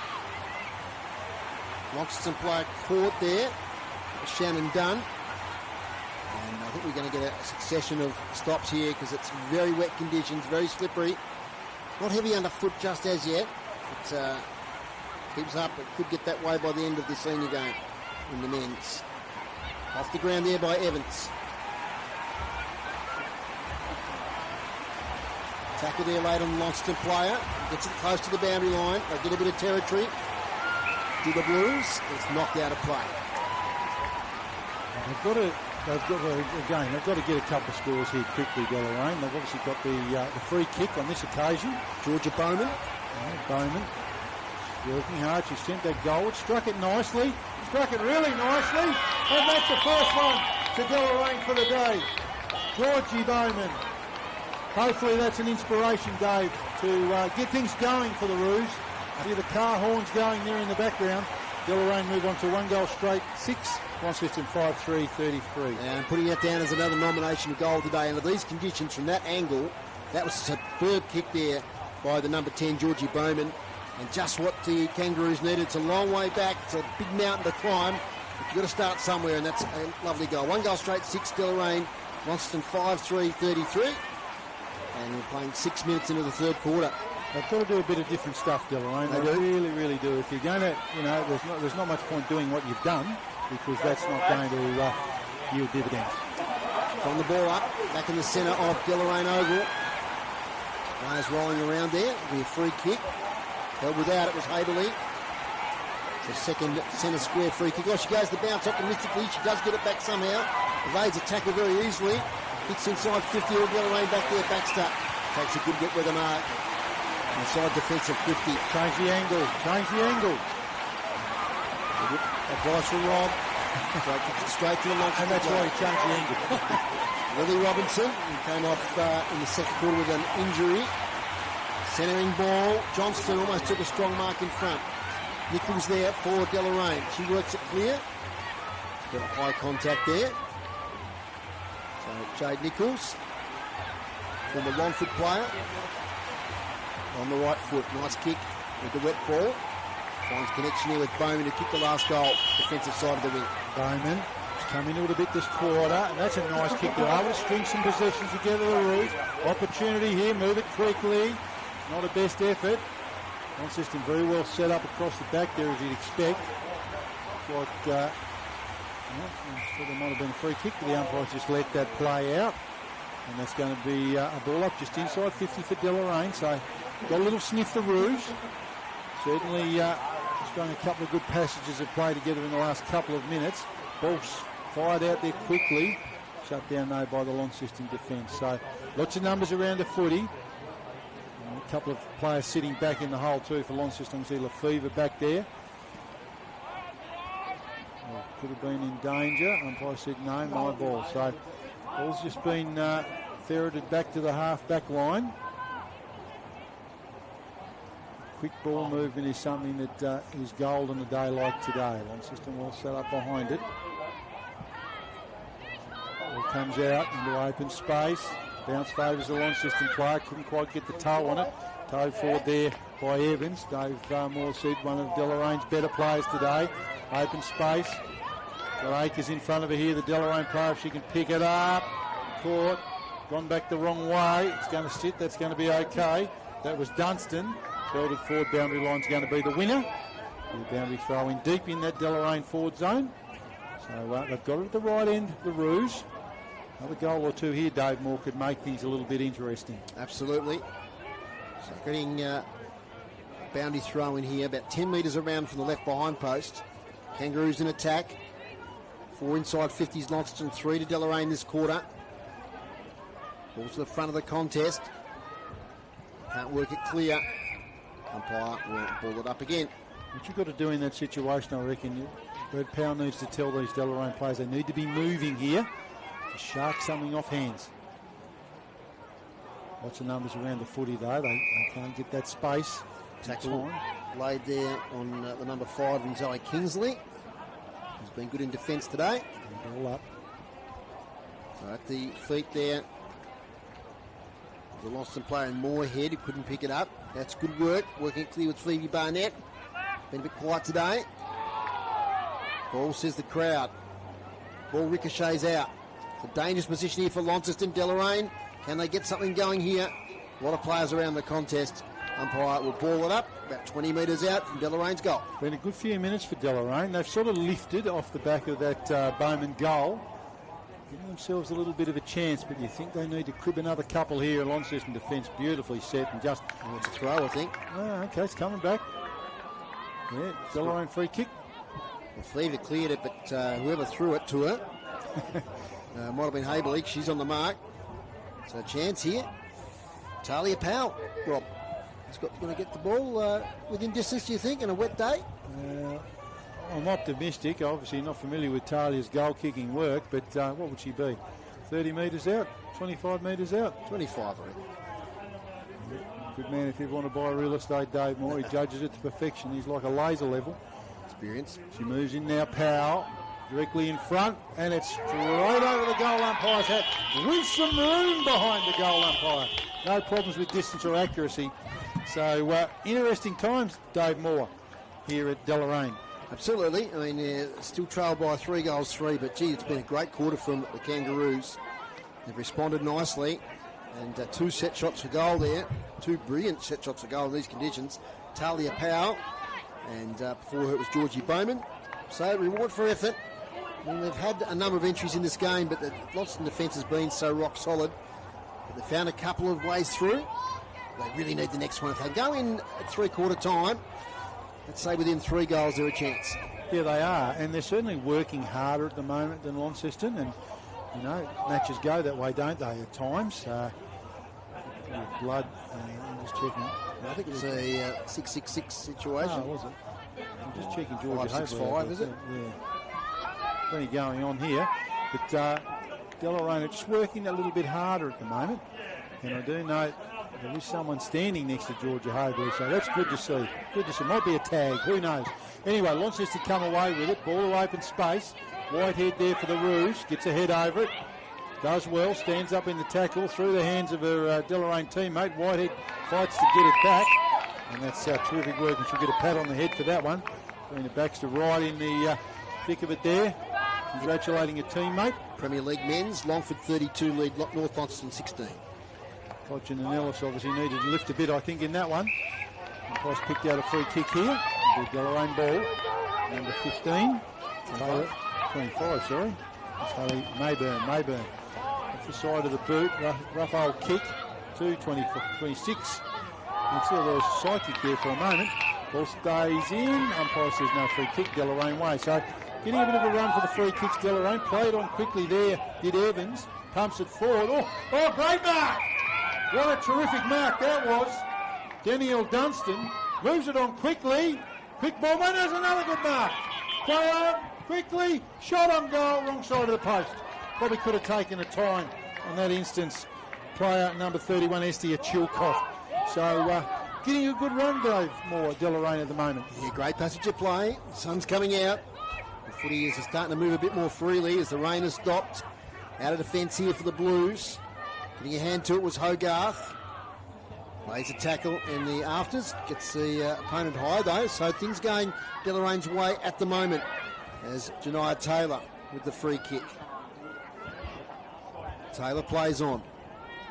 Launceston player caught there. Shannon Dunn. And I think we're going to get a succession of stops here because it's very wet conditions, very slippery. Not heavy underfoot just as yet. It keeps up. It could get that way by the end of the senior game in the men's. Off the ground there by Evans. Tackle there late on the Launceston player. Gets it close to the boundary line. They get a bit of territory. To the Blues, it's knocked out of play. They've got to get a couple of scores here quickly, Deloraine. They've obviously got the free kick on this occasion. Georgia Bowman. Bowman working hard. She sent that goal. Struck it nicely. Struck it really nicely. And that's the first one to Deloraine for the day. Georgie Bowman. Hopefully that's an inspiration, Dave, to get things going for the Roos. See the car horns going there in the background. Deloraine move on to 1 goal straight, 6. Launceston 5-3, 33. And putting that down as another nomination goal today. Under these conditions, from that angle, that was a superb kick there by the number 10, Georgie Bowman. And just what the Kangaroos needed. It's a long way back. It's a big mountain to climb. But you've got to start somewhere, and that's a lovely goal. 1 goal straight, 6 Deloraine. Launceston 5-3, 33. And we're playing 6 minutes into the third quarter. They've got to do a bit of different stuff, Deloraine. They really, really do. If you're going to, there's not much point doing what you've done, because that's not going to yield dividends. From the ball up, back in the centre of Deloraine Oval. Players rolling around there. It'll be a free kick. But without it was Haberley. The second centre square free kick. Oh, she goes to bounce optimistically. She does get it back somehow. Evades a tackle very easily. Hits inside 50. Or Deloraine back there, backstep. Takes a good get with the mark. Inside defensive 50. Change the angle. Advice from Rob. Straight to the Launceston. And that's why he changed the angle. Lily Robinson, who came off in the second quarter with an injury. Centering ball. Johnston almost took a strong mark in front. Nichols there for Deloraine. She works it clear. Got high contact there. So Jade Nichols, former Longford player, on the right foot. Nice kick with the wet ball. Finds connection here with Bowman to kick the last goal. Defensive side of the wing. Bowman has come into it a bit this quarter, and that's a nice kick. They're able to string some possessions together, the Roos. Opportunity here, move it quickly. Not a best effort. Launceston very well set up across the back there, as you'd expect. Like, there might have been a free kick, but the umpires just let that play out. And that's going to be a ball up just inside 50 for Deloraine. So got a little sniff the Rouge. Certainly just done a couple of good passages of play together in the last couple of minutes. Ball's fired out there quickly. Shut down though by the Launceston defence. So lots of numbers around the footy. And a couple of players sitting back in the hole too for Launceston. See Lefevre back there. Well, could have been in danger. Umpire said no, my ball. So ball's just been ferreted back to the half-back line. Quick ball movement is something that is gold on a day like today. Launceston well set up behind it. Ball comes out into open space. Bounce favours the Launceston player. Couldn't quite get the toe on it. Toe forward there by Evans. Dave Moore said one of Deloraine's better players today. Open space. Got Akers in front of her here. The Deloraine player, if she can pick it up. Caught. Gone back the wrong way. It's going to sit. That's going to be okay. That was Dunstan. Belted forward boundary line's going to be the winner. The boundary throw in deep in that Deloraine forward zone. So they've got it at the right end, the Rouge. Another goal or two here, Dave Moore, could make things a little bit interesting. Absolutely. So getting boundary throw in here, about 10 metres around from the left behind post. Kangaroos in attack. 4 inside 50s, Launceston 3 to Deloraine this quarter. Ball to the front of the contest. Can't work it clear. Umpire will ball it up again. What you've got to do in that situation, I reckon, Brad Powell needs to tell these Deloraine players they need to be moving here to shark something off hands. Lots of numbers around the footy though. They can't get that space. Tackle laid there on the number 5 in Zoe Kingsley. He's been good in defence today. Ball up. So at the feet there, the Launceston player in Moorhead, who couldn't pick it up. That's good work. Working clear with Phoebe Barnett. Been a bit quiet today. Ball, says the crowd. Ball ricochets out. It's a dangerous position here for Launceston. Deloraine, can they get something going here? A lot of players around the contest. Umpire will ball it up about 20 metres out from Deloraine's goal. Been a good few minutes for Deloraine. They've sort of lifted off the back of that Bowman goal. Giving themselves a little bit of a chance, but you think they need to crib another couple here. Launceston defence beautifully set and just... Oh, it's a throw, I think. Oh, okay, it's coming back. Yeah, Deloraine free kick. Well, Fever cleared it, but whoever threw it to her might have been Haberleek. She's on the mark. So a chance here. Talia Powell, Rob. He's going to get the ball within distance, do you think, on a wet day? I'm optimistic. Obviously not familiar with Talia's goal-kicking work, but what would she be? 30 metres out? 25 metres out? 25, I reckon. Good man if you want to buy real estate, Dave Moore. He judges it to perfection. He's like a laser level. Experience. She moves in now, Powell. Directly in front, and it's straight over the goal umpire's head. With some room behind the goal umpire. No problems with distance or accuracy. So, interesting times, Dave Moore, here at Deloraine. Absolutely. I mean, still trailed by 3-3, but gee, it's been a great quarter from the Kangaroos. They've responded nicely. And 2 set shots for goal there. 2 brilliant set shots for goal in these conditions. Talia Powell, and before her it was Georgie Bowman. So reward for effort. I mean, they've had a number of entries in this game, but the Launceston defence has been so rock solid. But they found a couple of ways through. They really need the next one. If they go in at 3/4 time, let's say within 3 goals, they're a chance. Yeah, they are, and they're certainly working harder at the moment than Launceston, and you know, matches go that way, don't they, at times? Blood, I'm just checking. I think it was a 6-6-6 situation. Oh, was it? I'm just checking Georgia 5-6-5, is it? Yeah. Plenty going on here, but Deloraine are just working a little bit harder at the moment, and I do note there is someone standing next to Georgia Hobley, so that's good to see. Good to see. Might be a tag, who knows? Anyway, Launceston come away with it. Ball to open space. Whitehead there for the Roos. Gets a head over it. Does well. Stands up in the tackle through the hands of her Deloraine teammate. Whitehead fights to get it back. And that's terrific work, and she'll get a pat on the head for that one. Karina Baxter right in the thick of it there. Congratulating her teammate. Premier League men's, Longford 32 lead North Launceston 16. Hodgson and Ellis obviously needed to lift a bit, I think, in that one. And Price picked out a free kick here. The Deloraine ball. Number 15. 25, sorry. It's Haley Mayburn. Off the side of the boot. Rough old kick. 26. You can see there was a side kick there for a moment. Ball stays in. Umpire says no free kick, Deloraine way. So getting a bit of a run for the free kicks, Deloraine. Played on quickly there, did Evans. Pumps it forward. Oh, great mark! What a terrific mark that was. Danielle Dunstan moves it on quickly. Quick ball, man, there's another good mark. Play on, quickly, shot on goal, wrong side of the post. Probably could have taken a time on that instance. Player number 31, Estia Chilcott. So, getting a good run, Dave Moore, Deloraine at the moment. Yeah, great passage of play. The sun's coming out. The footy is starting to move a bit more freely as the rain has stopped. Out of defence here for the Blues. Getting a hand to it was Hogarth. Plays a tackle in the afters. Gets the opponent high though. So things going Delorain's way at the moment as Janiah Taylor with the free kick. Taylor plays on.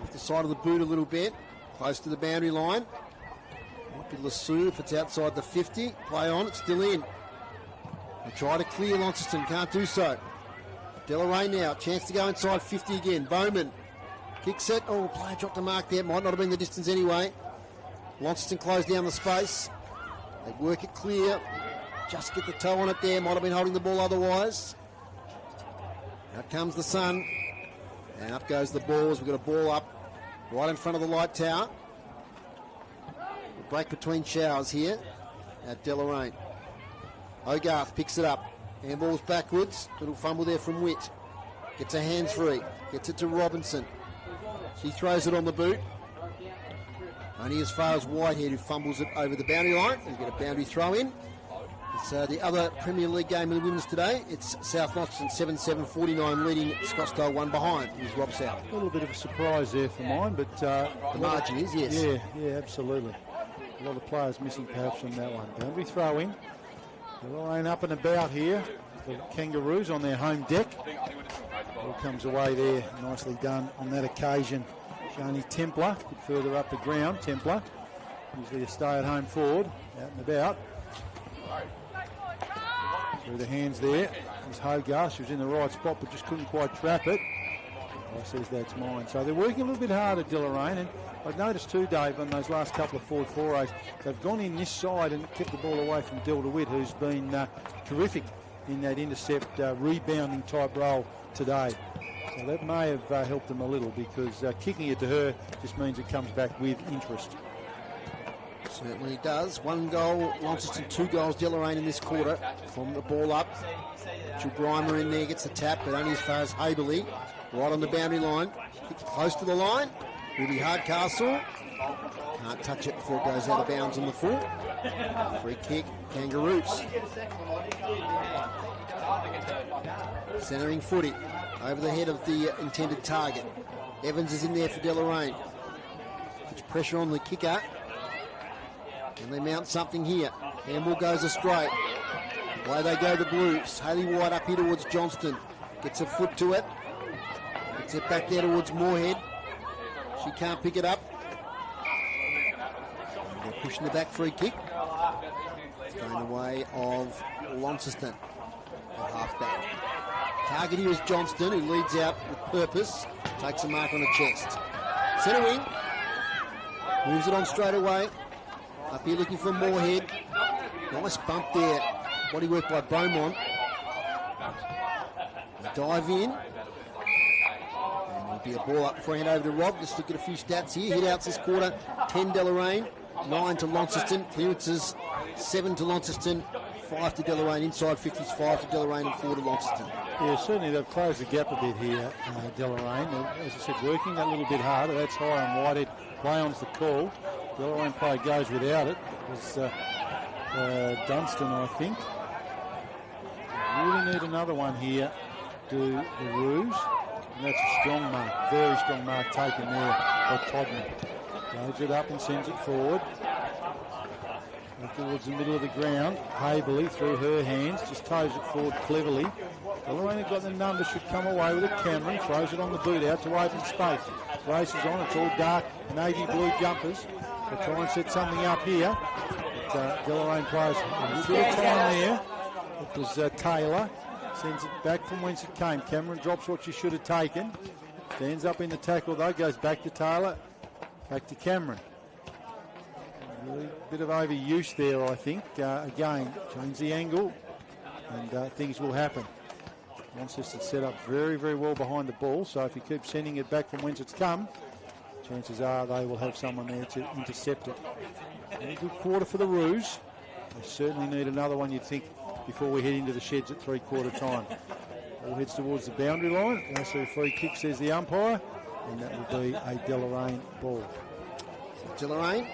Off the side of the boot a little bit. Close to the boundary line. Might be Lassou if it's outside the 50. Play on, it's still in. They try to clear Launceston, can't do so. Deloraine now, chance to go inside 50 again. Bowman. Kick set. Oh, player dropped a mark there. Might not have been the distance anyway. Launceston closed down the space. They work it clear. Just get the toe on it there. Might have been holding the ball otherwise. Out comes the sun. And up goes the ball as we've got a ball up right in front of the light tower. A break between showers here at Deloraine. Hogarth picks it up. Handballs backwards. Little fumble there from Witt. Gets her hands free. Gets it to Robinson. She throws it on the boot. Only as far as Whitehead, who fumbles it over the boundary line. You get a boundary throw in. It's the other Premier League game of the women's today. It's South Launceston 7-7-49 leading Scottsdale 1 behind. Here's Rob South. A little bit of a surprise there for mine, but the margin is, yes. Yeah, absolutely. A lot of players missing perhaps from that one. Boundary throw in. Deloraine up and about here. The Kangaroos on their home deck. Ball comes away there. Nicely done on that occasion. Shani Templar, a bit further up the ground. Templar, usually a stay-at-home forward, out and about. Through the hands there. There's Hogarth. She was in the right spot but just couldn't quite trap it. I says that's mine. So they're working a little bit hard at Deloraine, and I've noticed too, Dave, on those last couple of forward forays, they've gone in this side and kept the ball away from Del DeWitt, who's been terrific in that intercept rebounding type role today. So that may have helped them a little, because kicking it to her just means it comes back with interest. Certainly does. 1 goal, Launceston, 2 goals, Deloraine in this quarter. From the ball up. Jill Grimer in there, gets the tap, but only as far as Haberley. Right on the boundary line. Kicks close to the line. Ruby Hardcastle. Can't touch it before it goes out of bounds on the full. Free kick, Kangaroos. Centering footy. Over the head of the intended target. Evans is in there for Deloraine. Puts pressure on the kicker. And they mount something here. Handball goes astray. Away they go, the Blues. Haley White up here towards Johnston. Gets a foot to it. Gets it back there towards Moorhead. She can't pick it up. And they're pushing the back free kick. It's going the way of Launceston, the half-back. Target here is Johnston, who leads out with purpose. Takes a mark on the chest. Centre wing. Moves it on straight away. Up here looking for Moorhead. Nice bump there. Body work by Beaumont. They dive in. And there'll be a ball up before I hand over to Rob. Just look at a few stats here. Hit outs this quarter. 10 Deloraine. 9 to Launceston. Clearances 7 to Launceston. 5 to Deloraine. Inside 50s 5 to Deloraine and 4 to Launceston. Yeah, certainly they've closed the gap a bit here, Deloraine. As I said, working that little bit harder. That's high and wide. Play-on's the call. Deloraine player goes without it. It was Dunstan, I think. Really need another one here. Do the Roos. And that's a strong mark. Very strong mark taken there by Todman. Loads it up and sends it forward. Towards the middle of the ground. Haberley through her hands. Just toes it forward cleverly. Deloraine got the number. Should come away with it. Cameron throws it on the boot out to open space. Races on. It's all dark navy blue jumpers. They'll try and set something up here. But Deloraine plays a little bit of time there. It was Taylor. Sends it back from whence it came. Cameron drops what she should have taken. Stands up in the tackle though. Goes back to Taylor. Back to Cameron. Really bit of overuse there, I think. Again, change the angle and things will happen. Launceston set up very, very well behind the ball, so if you keep sending it back from whence it's come, chances are they will have someone there to intercept it. A good quarter for the Roos. They certainly need another one, you'd think, before we head into the sheds at three-quarter time. Ball heads towards the boundary line. They see a free kick, says the umpire, and that will be a Deloraine ball. Deloraine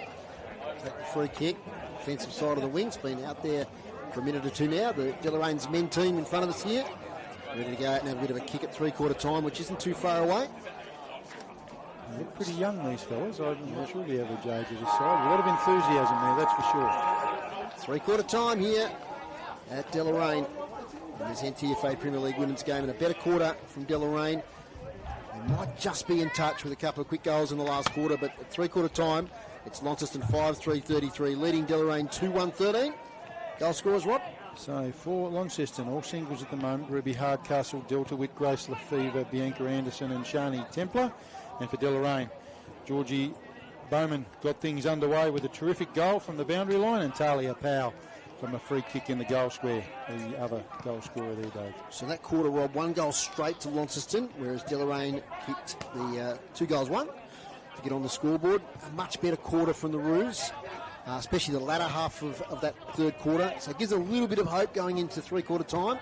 take the free kick. Defensive side of the wing's been out there for a minute or two now. The Deloraine's men team in front of us here. Ready to go out and have a bit of a kick at three-quarter time, which isn't too far away. They're pretty young, these fellas. I'm not sure the average age of this side. A lot of enthusiasm there, that's for sure. Three-quarter time here at Deloraine in this NTFA Premier League women's game, and a better quarter from Deloraine. They might just be in touch with a couple of quick goals in the last quarter, but at three-quarter time, it's Launceston 5-3-33, leading Deloraine 2-1-13. Goal scorers, Rob? So for Launceston, all singles at the moment: Ruby Hardcastle, Delta Witt, Grace Lefevre, Bianca Anderson and Shani Templar. And for Deloraine, Georgie Bowman got things underway with a terrific goal from the boundary line, and Talia Powell from a free kick in the goal square, the other goal scorer there, Dave. So that quarter, Rob, one goal straight to Launceston, whereas Deloraine kicked the 2 goals 1 to get on the scoreboard. A much better quarter from the Roos. Especially the latter half of that third quarter. So it gives a little bit of hope going into three-quarter time.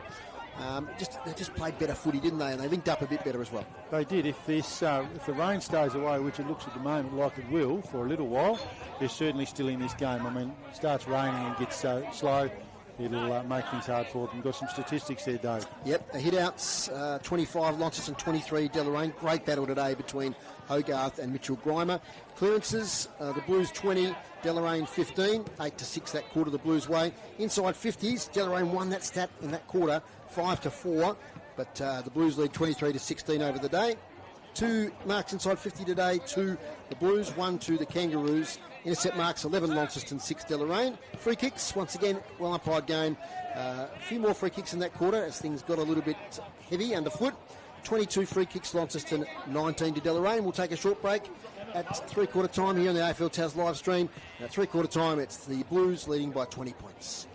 They just played better footy, didn't they? And they linked up a bit better as well. They did. If the rain stays away, which it looks at the moment like it will for a little while, they're certainly still in this game. I mean, it starts raining and gets so slow, it'll make things hard for them. Got some statistics there, Dave. Yep, the hit-outs, 25 Launceston, 23 Deloraine. Great battle today between Hogarth and Mitchell Grimer. Clearances, the Blues 20, Deloraine 15, 8-6 that quarter the Blues way. Inside 50s, Deloraine won that stat in that quarter, 5-4, but the Blues lead 23-16 over the day. 2 marks inside 50 today, 2 the Blues, 1 to the Kangaroos. Intercept marks 11 Launceston, 6 Deloraine. Free kicks, once again, well umpired game. A few more free kicks in that quarter as things got a little bit heavy underfoot. 22 free kicks Launceston, 19 to Deloraine. We'll take a short break at three-quarter time here on the AFL Taz live stream. At three-quarter time, it's the Blues leading by 20 points.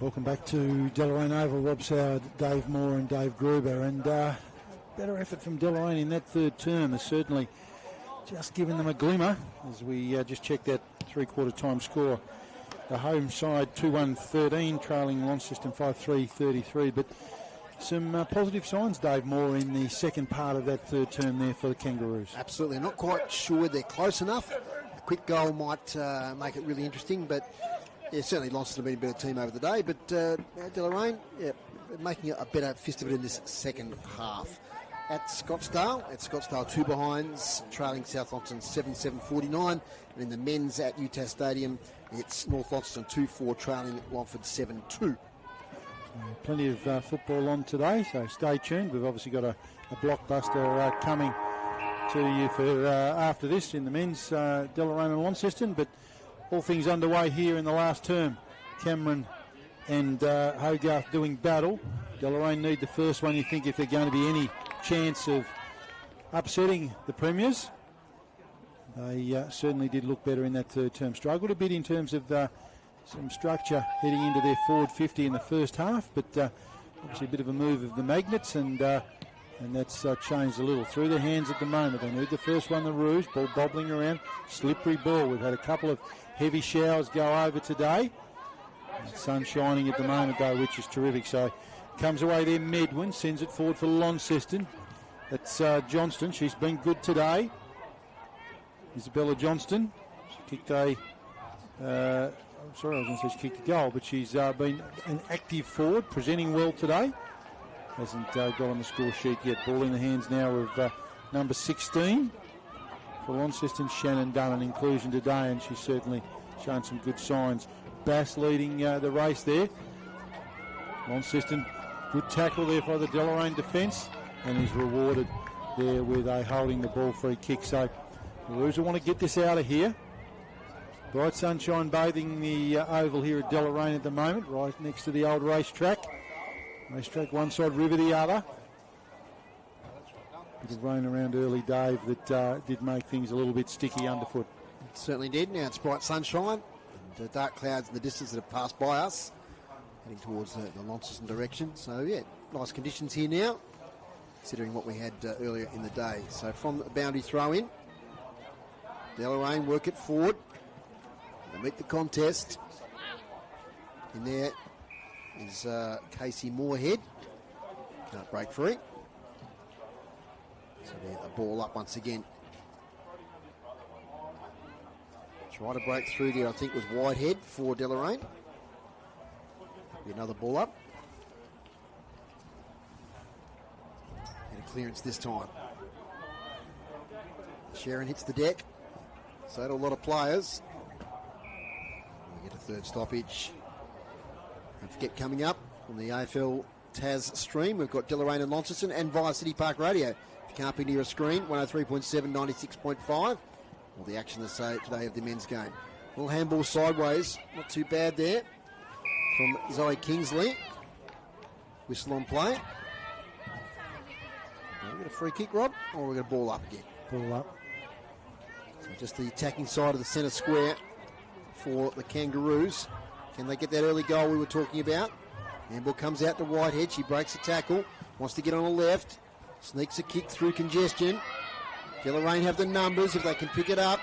Welcome back to Deloraine Oval. Rob Sauer, Dave Moore and Dave Gruber. And better effort from Deloraine in that third term has certainly just given them a glimmer as we just checked that three-quarter time score. The home side 2-1-13, trailing Launceston 5-3-33. But some positive signs, Dave Moore, in the second part of that third term there for the Kangaroos. Absolutely. Not quite sure they're close enough. A quick goal might make it really interesting, but yeah, certainly Launceston have been a better team over the day. But Deloraine, yeah, making a better fist of it in this second half. At Scottsdale, two behinds, trailing South Launceston 7-7-49. And in the men's at Utah Stadium, it's North Launceston 2-4, trailing Longford 7-2. Plenty of football on today, so stay tuned. We've obviously got a blockbuster coming to you for after this in the men's Deloraine and Launceston. But all things underway here in the last term. Cameron and Hogarth doing battle. Deloraine need the first one, you think, if they're going to be any chance of upsetting the Premiers. They certainly did look better in that third term. Struggled a bit in terms of some structure heading into their forward 50 in the first half, but obviously a bit of a move of the Magnets, and that's changed a little. Through their hands at the moment. They need the first one, the Rouge. Ball bobbling around. Slippery ball. We've had a couple of heavy showers go over today. Sun shining at the moment, though, which is terrific. So comes away there, Medwin, sends it forward for Launceston. That's Johnston. She's been good today. Isabella Johnston. She kicked a... I'm sorry, I was going to say she kicked a goal, but she's been an active forward, presenting well today. Hasn't got on the score sheet yet. Ball in the hands now of number 16 for Launceston, Shannon Dunn, an inclusion today, and she's certainly shown some good signs. Bass leading the race there. Launceston, good tackle there for the Deloraine defence, and he's rewarded there with a holding the ball free kick. So the Roos want to get this out of here. Bright sunshine bathing the oval here at Deloraine at the moment, right next to the old racetrack. Racetrack one side, river the other. Bit of rain around early, Dave, that did make things a little bit sticky underfoot. It certainly did. Now it's bright sunshine and dark clouds in the distance that have passed by us, heading towards the Launceston direction. So, yeah, nice conditions here now, considering what we had earlier in the day. So from the boundary throw-in, Deloraine work it forward. They meet the contest. In there is Casey Moorhead. Can't break free. So they're the ball up once again. Try to break through there, I think, was Whitehead for Deloraine. Be another ball up. And a clearance this time. Sharon hits the deck. So had a lot of players. We get a third stoppage. Don't forget, coming up on the AFL Tas stream, we've got Deloraine and Launceston, and via City Park Radio. If you can't be near a screen, 103.7, 96.5. All the action today of the men's game. Little handball sideways, not too bad there from Zoe Kingsley. Whistle on play. We get a free kick, Rob, or we got a ball up again? Ball up. So just the attacking side of the centre square for the Kangaroos. Can they get that early goal we were talking about? Handball comes out to Whitehead. She breaks the tackle. Wants to get on the left. Sneaks a kick through congestion. Deloraine have the numbers if they can pick it up.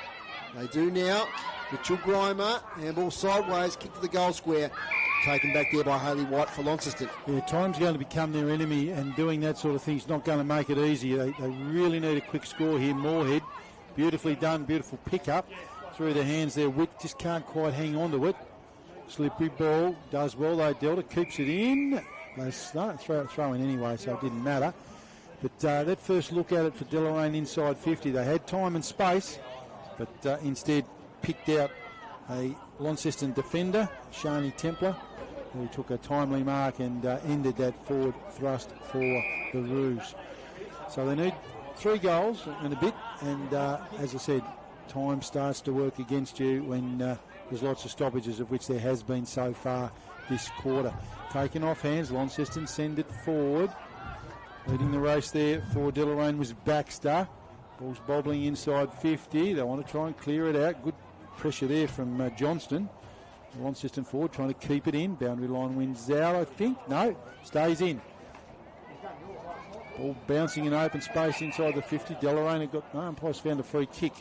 They do now. Mitchell Grimer. Handball sideways. Kick to the goal square. Taken back there by Hayley White for Launceston. Yeah, time's going to become their enemy, and doing that sort of thing is not going to make it easy. They really need a quick score here. Moorhead, beautifully done, beautiful pick up through the hands there. Witt just can't quite hang on to it. Slippery ball, does well though. Delta keeps it in. They start throw in anyway, so it didn't matter. But that first look at it for Deloraine inside 50, they had time and space, but instead picked out a Launceston defender, Shani Templar, who took a timely mark and ended that forward thrust for the Roos. So they need 3 goals in a bit, and as I said, time starts to work against you when there's lots of stoppages, of which there has been so far this quarter. Taken off hands, Launceston send it forward. Leading the race there for Deloraine was Baxter. Ball's bobbling inside 50. They want to try and clear it out. Good pressure there from Johnston. Launceston forward trying to keep it in. Boundary line wins out, I think. No, stays in. Ball bouncing in open space inside the 50. Deloraine had got... No, umpire's found a free kick.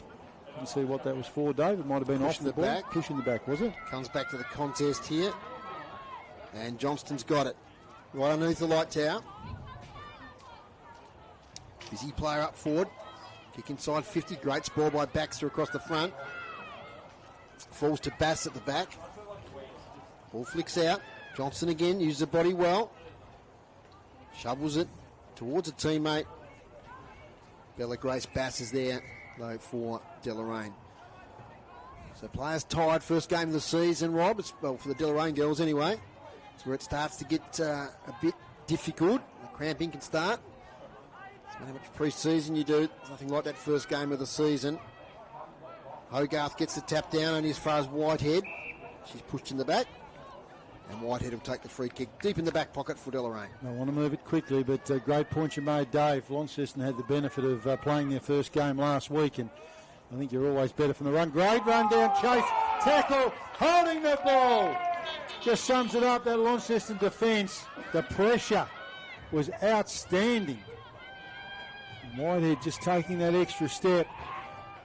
Didn't see what that was for, Dave. It might have been off the ball. Back. Pushing the back, was it? Comes back to the contest here. And Johnston's got it. Right underneath the light tower. Busy player up forward. Kick inside 50. Great ball by Baxter across the front. Falls to Bass at the back. Ball flicks out. Johnston again. Uses the body well. Shovels it towards a teammate. Bella Grace Bass is there, though, for Deloraine. So players tired. First game of the season, Rob. It's, well, for the Deloraine girls anyway. It's where it starts to get a bit difficult. The cramping can start. How much pre-season you do, there's nothing like that first game of the season. Hogarth gets the tap down only as far as Whitehead. She's pushed in the back. And Whitehead will take the free kick deep in the back pocket for Deloraine. I want to move it quickly, but great point you made, Dave. Launceston had the benefit of playing their first game last week, and I think you're always better from the run. Great run down, chase, tackle, holding the ball. Just sums it up, that Launceston defence. The pressure was outstanding. Whitehead just taking that extra step,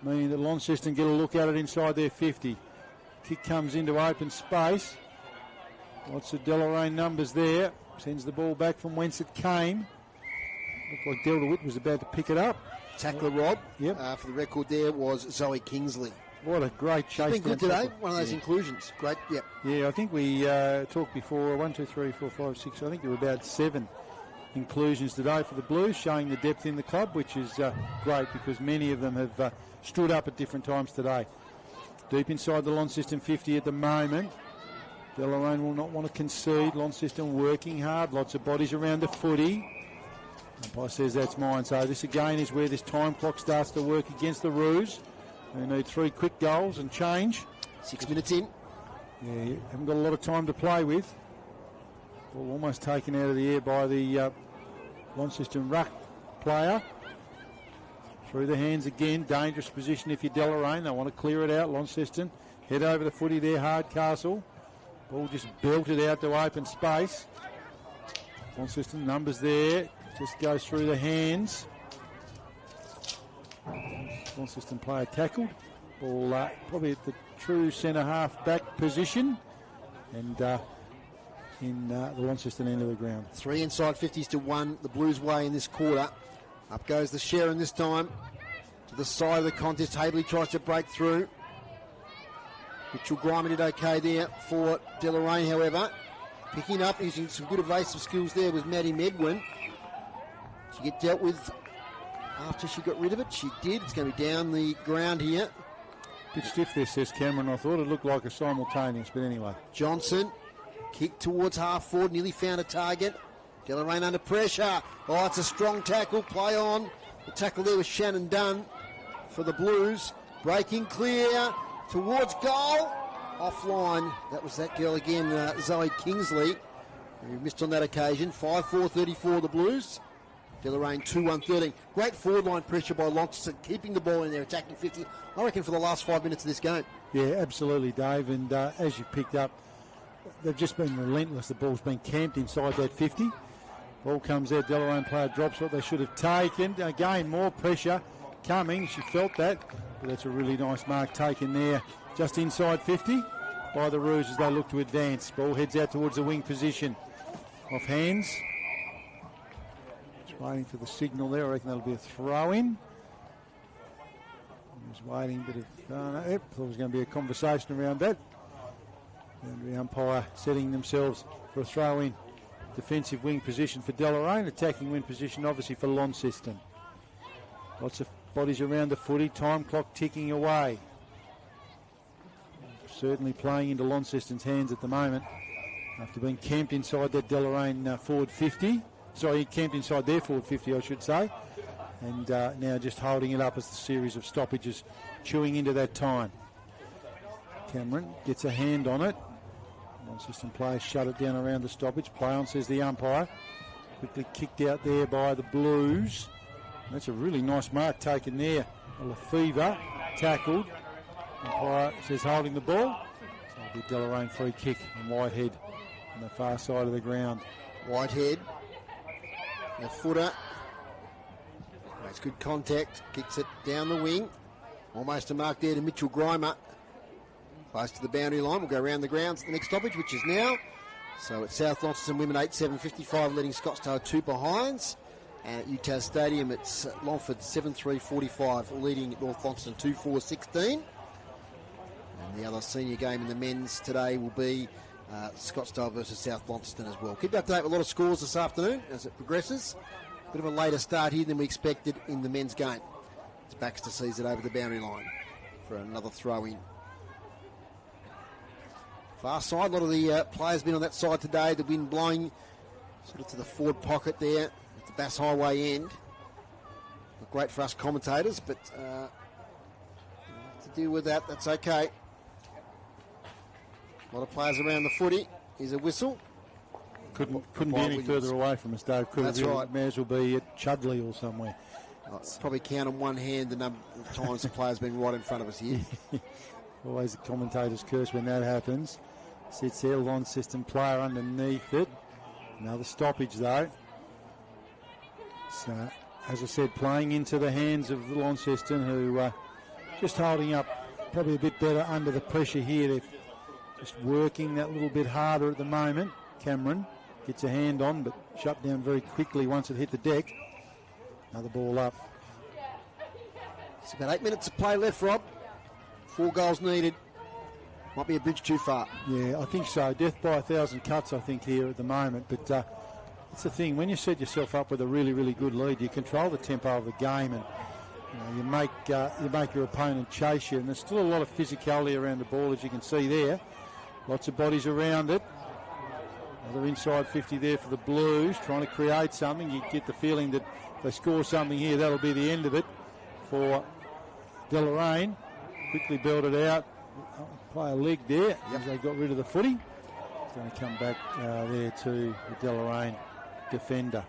meaning that Launceston get a look at it inside their 50. Kick comes into open space. Lots of Deloraine numbers there. Sends the ball back from whence it came. Looked like Delta Witt was about to pick it up. tackler, Rob. Yep. For the record there was Zoe Kingsley. What a great chase. Been good today. tackle. One of those inclusions. Great, yep. Yeah, I think we talked before, 1, 2, 3, 4, 5, 6, I think there were about 7 inclusions today for the Blues, showing the depth in the club, which is great because many of them have stood up at different times today. Deep inside the Launceston 50 at the moment. Deloraine will not want to concede. Launceston working hard, lots of bodies around the footy. Umpire says that's mine. So this again is where this time clock starts to work against the Roos. They need 3 quick goals and change. 6 minutes in. Yeah, you haven't got a lot of time to play with. Ball almost taken out of the air by the Launceston ruck player. Through the hands again. Dangerous position if you're Deloraine. They want to clear it out. Launceston head over the footy there. Hardcastle. Ball just belted out to open space. Launceston numbers there. Just goes through the hands. Launceston player tackled. Ball probably at the true centre half back position. And in the Launceston end of the ground. 3 inside 50s to 1, the Blues way in this quarter. Up goes the Sharon this time. To the side of the contest, Habley tries to break through. Mitchell Grimer did okay there for Deloraine, however. Picking up, using some good evasive skills there was Maddie Medwin. She get dealt with after she got rid of it. She did. It's going to be down the ground here. Bit stiff there, says Cameron. I thought it looked like a simultaneous, but anyway. Johnson, kick towards half forward, nearly found a target. Deloraine under pressure. Oh, it's a strong tackle. Play on. The tackle there was Shannon Dunn for the Blues. Breaking clear towards goal. Offline. That was that girl again, Zoe Kingsley, who missed on that occasion. 5-4-34 the Blues. Deloraine 2-1-13. Great forward line pressure by Launceston, keeping the ball in there, attacking 50. I reckon for the last 5 minutes of this game. Yeah, absolutely, Dave. And as you've picked up, they've just been relentless. The ball's been camped inside that 50. Ball comes out. Deloraine player drops what they should have taken. Again, more pressure coming. She felt that. But that's a really nice mark taken there. Just inside 50 by the Roos as they look to advance. Ball heads out towards the wing position. Off hands. Just waiting for the signal there. I reckon that'll be a throw-in. He was waiting, but thought there was going to be a conversation around that. And the umpire setting themselves for a throw-in. Defensive wing position for Deloraine. Attacking wing position, obviously, for Launceston. Lots of bodies around the footy. Time clock ticking away. Certainly playing into Launceston's hands at the moment. After being camped inside that Deloraine forward 50. Sorry, camped inside their forward 50, I should say. And now just holding it up as the series of stoppages chewing into that time. Cameron gets a hand on it. Launceston players shut it down around the stoppage. Play on, says the umpire. Quickly kicked out there by the Blues. That's a really nice mark taken there. Lefevre tackled. Umpire says holding the ball. So it'll be Deloraine free kick and Whitehead on the far side of the ground. Whitehead, the footer. Makes good contact. Kicks it down the wing. Almost a mark there to Mitchell Grimer. Close to the boundary line. We'll go around the grounds at the next stoppage, which is now. So it's South Launceston Women 8-7-55, leading Scottsdale 2 behinds. And at UTAS Stadium, it's Longford 7-3-45, leading North Launceston 2-4-16. And the other senior game in the men's today will be Scottsdale versus South Launceston as well. Keep you up to date with a lot of scores this afternoon as it progresses. Bit of a later start here than we expected in the men's game. As Baxter sees it over the boundary line for another throw-in. Far side, a lot of the players been on that side today. The wind blowing sort of to the forward pocket there at the Bass Highway end. Not great for us commentators, but to deal with that, that's okay. A lot of players around the footy. Here's a whistle. Couldn't be any further away from us, Dave. That's right. May as well be at Chudley or somewhere. I'll probably count on one hand the number of times the players been right in front of us here. Always the commentators curse when that happens. Sits there, Launceston player underneath it. Another stoppage though. So, as I said, playing into the hands of Launceston, who just holding up probably a bit better under the pressure here. They're just working that little bit harder at the moment. Cameron gets a hand on, but shut down very quickly once it hit the deck. Another ball up. It's about 8 minutes of play left, Rob. 4 goals needed. Might be a bridge too far. Yeah, I think so. Death by 1,000 cuts, I think, here at the moment. But it's the thing, when you set yourself up with a really, really good lead, you control the tempo of the game, and you make your opponent chase you. And there's still a lot of physicality around the ball, as you can see there. Lots of bodies around it. Another inside 50 there for the Blues, trying to create something. You get the feeling that if they score something here, that'll be the end of it for Deloraine. Quickly belted out. Play a leg there as they got rid of the footy. It's going to come back there to the Deloraine defender.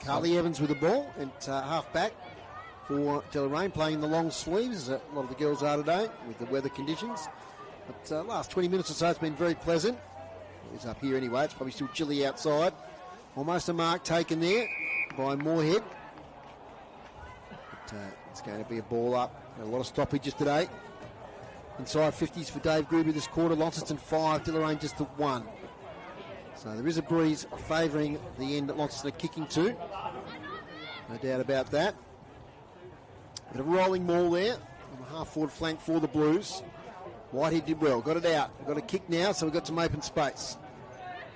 Carly Evans with the ball at half back for Deloraine, playing the long sleeves, as a lot of the girls are today with the weather conditions. But last 20 minutes or so it's been very pleasant. It's up here anyway, it's probably still chilly outside. Almost a mark taken there by Moorhead. But it's going to be a ball up. A lot of stoppages today. Inside 50s for Dave Gruby this quarter. Launceston 5, Deloraine just to 1. So there is a breeze favouring the end that Launceston are kicking to. No doubt about that. Bit of a rolling maul there on the half-forward flank for the Blues. Whitehead did well, got it out. We've got a kick now, so we've got some open space.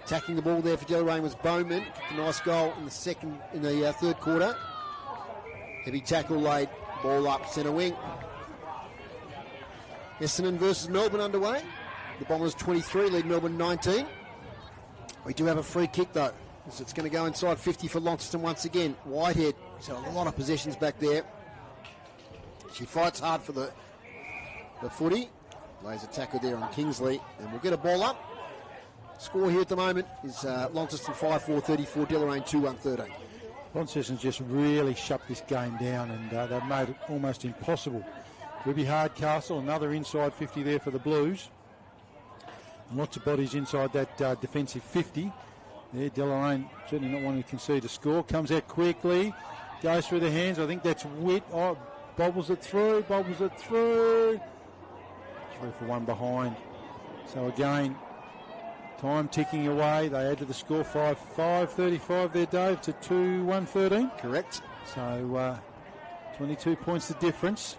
Attacking the ball there for Deloraine was Bowman. Kicked a nice goal in the third quarter. Heavy tackle laid, ball up centre wing. Essendon versus Melbourne underway. The Bombers 23, lead Melbourne 19. We do have a free kick though, as it's going to go inside 50 for Launceston once again. Whitehead, she's had a lot of possessions back there. She fights hard for the footy. Lays a tackle there on Kingsley, and we'll get a ball up. Score here at the moment is Launceston 5-4-34, Deloraine 2-1-13. Launceston's just really shut this game down, and they've made it almost impossible. Ruby Hardcastle, another inside 50 there for the Blues. And lots of bodies inside that defensive 50. There, Deloraine certainly not wanting to concede a score. Comes out quickly, goes through the hands. I think that's Witt. Oh, bobbles it through. 3 for 1 behind. So again, time ticking away. They add to the score 5-5-35 there, Dave, to 2-1-13. Correct. So 22 points the difference.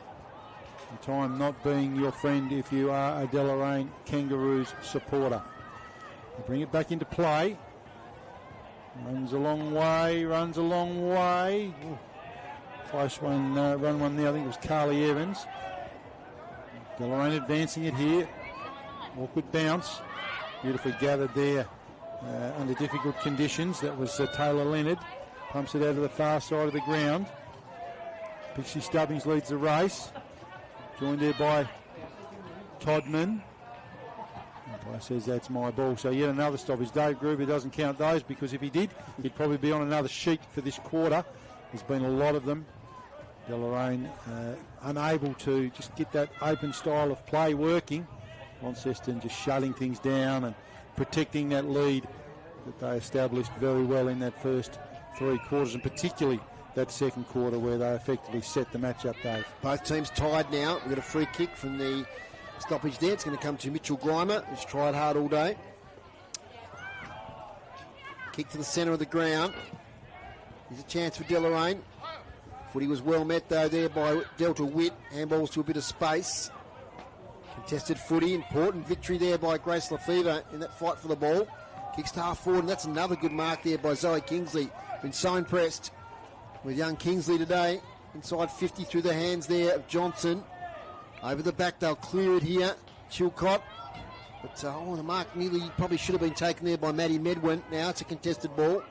And time not being your friend if you are a Deloraine Kangaroos supporter. They bring it back into play. Runs a long way. Ooh. Close one, run one there. I think it was Carly Evans. Deloraine advancing it here. Awkward bounce. Beautifully gathered there under difficult conditions. That was Taylor Leonard. Pumps it out to the far side of the ground. Pixie Stubbings leads the race. Joined there by Todman. Umpire says that's my ball. So yet another stoppage. Dave Gruber doesn't count those, because if he did, he'd probably be on another sheet for this quarter. There's been a lot of them. Deloraine unable to just get that open style of play working. Launceston just shutting things down and protecting that lead that they established very well in that first 3 quarters, and particularly that second quarter where they effectively set the match up, Dave. Both teams tied now. We've got a free kick from the stoppage there. It's going to come to Mitchell Grimer, who's tried hard all day. Kick to the centre of the ground. Here's a chance for Deloraine. Footy was well met though there by Delta Witt. Handballs to a bit of space. Contested footy. Important victory there by Grace Lefevre in that fight for the ball. Kicks to half forward, and that's another good mark there by Zoe Kingsley. Been so impressed with young Kingsley today. Inside 50 through the hands there of Johnson. Over the back, they'll clear it here. Chilcott. But the mark nearly probably should have been taken there by Maddie Medwin. Now it's a contested ball.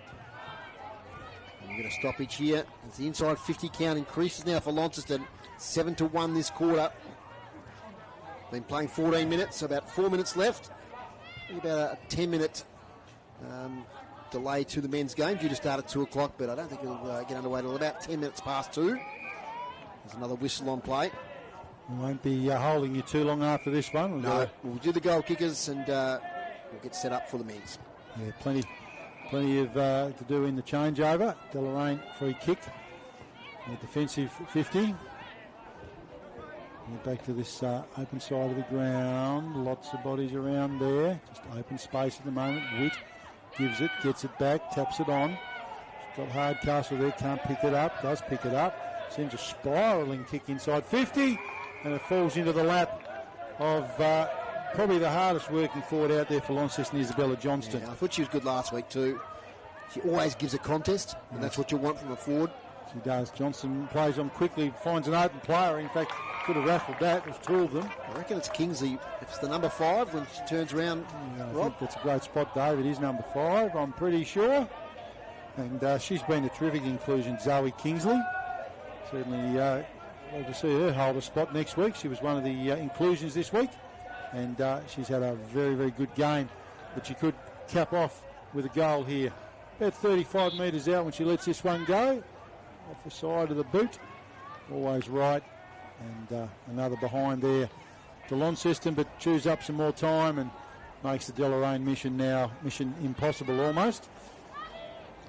And we get a stoppage here as the inside 50 count increases now for Launceston. 7-1 this quarter. Been playing 14 minutes, so about 4 minutes left. About a 10-minute delay to the men's game, due to start at 2 o'clock, but I don't think it'll get underway until about 10 minutes past 2. There's another whistle on play. We won't be holding you too long after this one. We'll do the goal kickers and we'll get set up for the men's. Yeah, plenty of to do in the changeover. Deloraine free kick. The defensive 50. Back to this open side of the ground. Lots of bodies around there. Just open space at the moment. Witt gives it, gets it back, taps it on. She's got Hardcastle there, can't pick it up, does pick it up. Sends a spiralling kick inside 50, and it falls into the lap of probably the hardest working forward out there for Launceston, Isabella Johnston. Yeah, I thought she was good last week too. She always gives a contest, and that's what you want from a forward. She does. Johnston plays on quickly, finds an open player. In fact, could have raffled that. There's two of them. I reckon it's Kingsley. If it's the number 5 when she turns around, I Rob. think that's a great spot, Dave. It is number 5, I'm pretty sure. And she's been a terrific inclusion, Zoe Kingsley. Certainly love to see her hold a spot next week. She was one of the inclusions this week, and she's had a very, very good game. But she could cap off with a goal here. About 35 metres out when she lets this one go. Off the side of the boot. Always right. And another behind there to Launceston, but chews up some more time and makes the Deloraine mission impossible almost.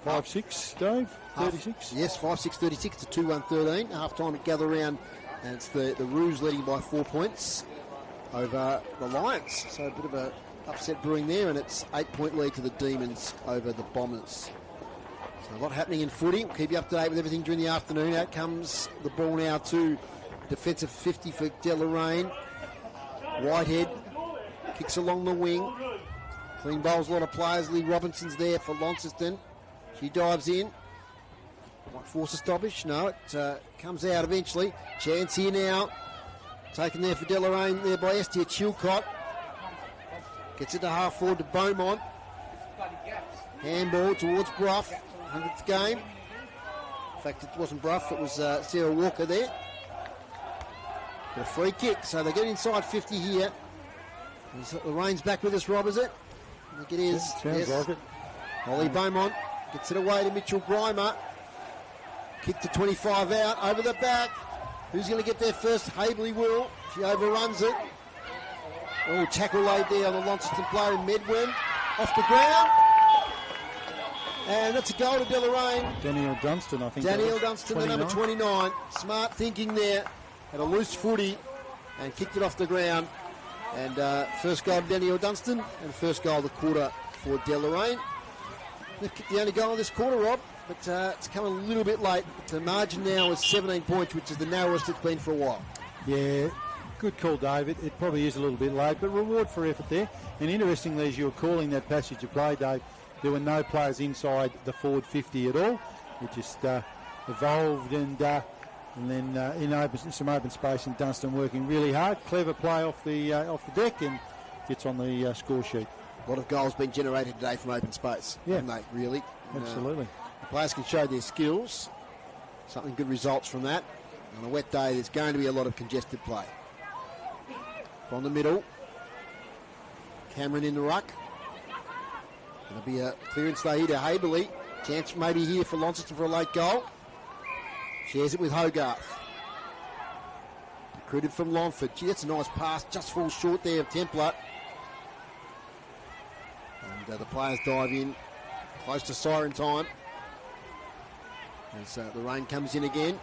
5-6, Dave? 36? Yes, 5-6, 36 to 2-1-13. Half time at Gather Round, and it's the Roos leading by 4 points over the Lions. So a bit of a upset brewing there, and it's 8-point lead to the Demons over the Bombers. So a lot happening in footy. We'll keep you up to date with everything during the afternoon. Out comes the ball now to defensive 50 for Deloraine. Whitehead kicks along the wing. Clean bowls, a lot of players. Lee Robinson's there for Launceston. She dives in. Might force a stoppage. No, it comes out eventually. Chance here now. Taken there for Deloraine there by Estia Chilcott. Gets it to half forward to Beaumont. Handball towards Bruff. 100th game. In fact, it wasn't Bruff, it was Sarah Walker there. But a free kick, so they get inside 50 here. Lorraine's back with us, Rob, is it? I think it is. Sounds like it. Holly Beaumont gets it away to Mitchell Grimer. Kick to 25 out, over the back. Who's going to get there first? Habley will. She overruns it. Oh, tackle laid there on the Launceston player in Medwin. Off the ground. And that's a goal to Deloraine. Danielle Dunstan, I think. Danielle Dunstan, the number 29. Smart thinking there. Had a loose footy and kicked it off the ground. And first goal to Danielle Dunstan, and first goal of the quarter for Deloraine. They've kicked the only goal of this quarter, Rob, but it's come a little bit late. The margin now is 17 points, which is the narrowest it's been for a while. Yeah, good call, David. It probably is a little bit late, but reward for effort there. And interestingly, as you were calling that passage of play, Dave, there were no players inside the forward 50 at all. It just evolved and then in some open space, and Dunstan working really hard. Clever play off the deck and gets on the score sheet. A lot of goals being generated today from open space, haven't they, really? Absolutely. The players can show their skills. Something good results from that. On a wet day, there's going to be a lot of congested play. From the middle, Cameron in the ruck. Going to be a clearance there here to Haberley. Chance maybe here for Launceston for a late goal. Shares it with Hogarth. Recruited from Longford. Gee, that's a nice pass. Just falls short there of Templar. And the players dive in. Close to siren time. As the rain comes in again.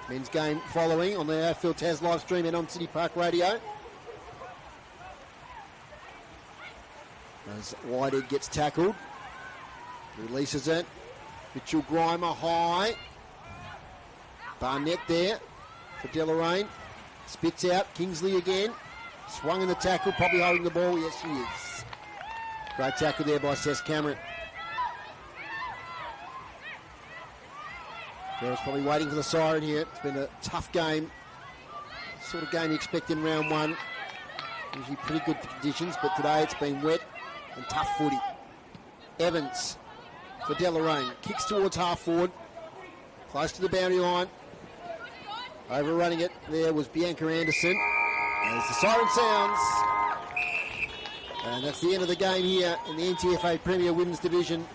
Men's game following on the AFL Tas live stream and on City Park Radio. As Whitehead gets tackled. Releases it. Mitchell Grimer high. Barnett there for Deloraine. Spits out. Kingsley again. Swung in the tackle. Probably holding the ball. Yes, he is. Great tackle there by Seth Cameron. Girls probably waiting for the siren here. It's been a tough game. Sort of game you expect in round one. Usually pretty good conditions, but today it's been wet and tough footy. Evans for Deloraine. Kicks towards half forward. Close to the boundary line. Overrunning it there was Bianca Anderson. As the siren sounds. And that's the end of the game here in the NTFA Premier Women's Division.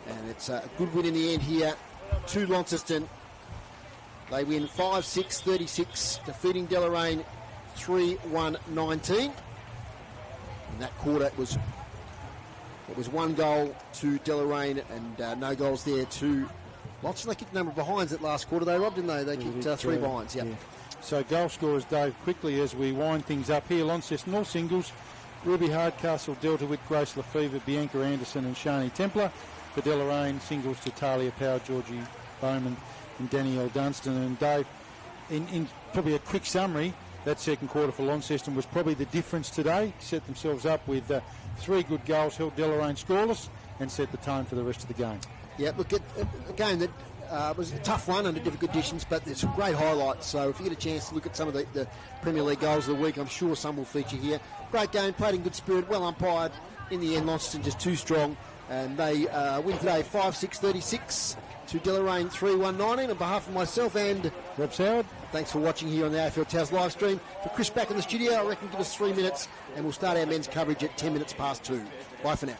And it's a good win in the end here to Launceston. They win 5-6, 36, defeating Deloraine 3-1-19. In that quarter, it was one goal to Deloraine and no goals there to Launceston. They kicked a number of behinds that last quarter, they, Rob, didn't they? They kicked 3 behinds, yeah. So goal scorers, Dave, quickly as we wind things up here. Launceston all singles. Ruby Hardcastle, Delta Witt, Grace Lefevre, Bianca Anderson and Shani Templar. For Deloraine, singles to Talia Power, Georgie Bowman and Danielle Dunstan. And Dave, in probably a quick summary, that second quarter for Launceston was probably the difference today. Set themselves up with 3 good goals, held Deloraine scoreless, and set the tone for the rest of the game. Yeah, look, a game that was a tough one under difficult conditions, but there's some great highlights. So if you get a chance to look at some of the Premier League goals of the week, I'm sure some will feature here. Great game, played in good spirit, well umpired. In the end, Launceston just too strong, and they win today 5-6-36 to Deloraine 3-1-19. On behalf of myself and Rob Howard, thanks for watching here on the AFL Taz live stream. For Chris back in the studio, I reckon give us 3 minutes, and we'll start our men's coverage at 10 minutes past 2. Bye for now.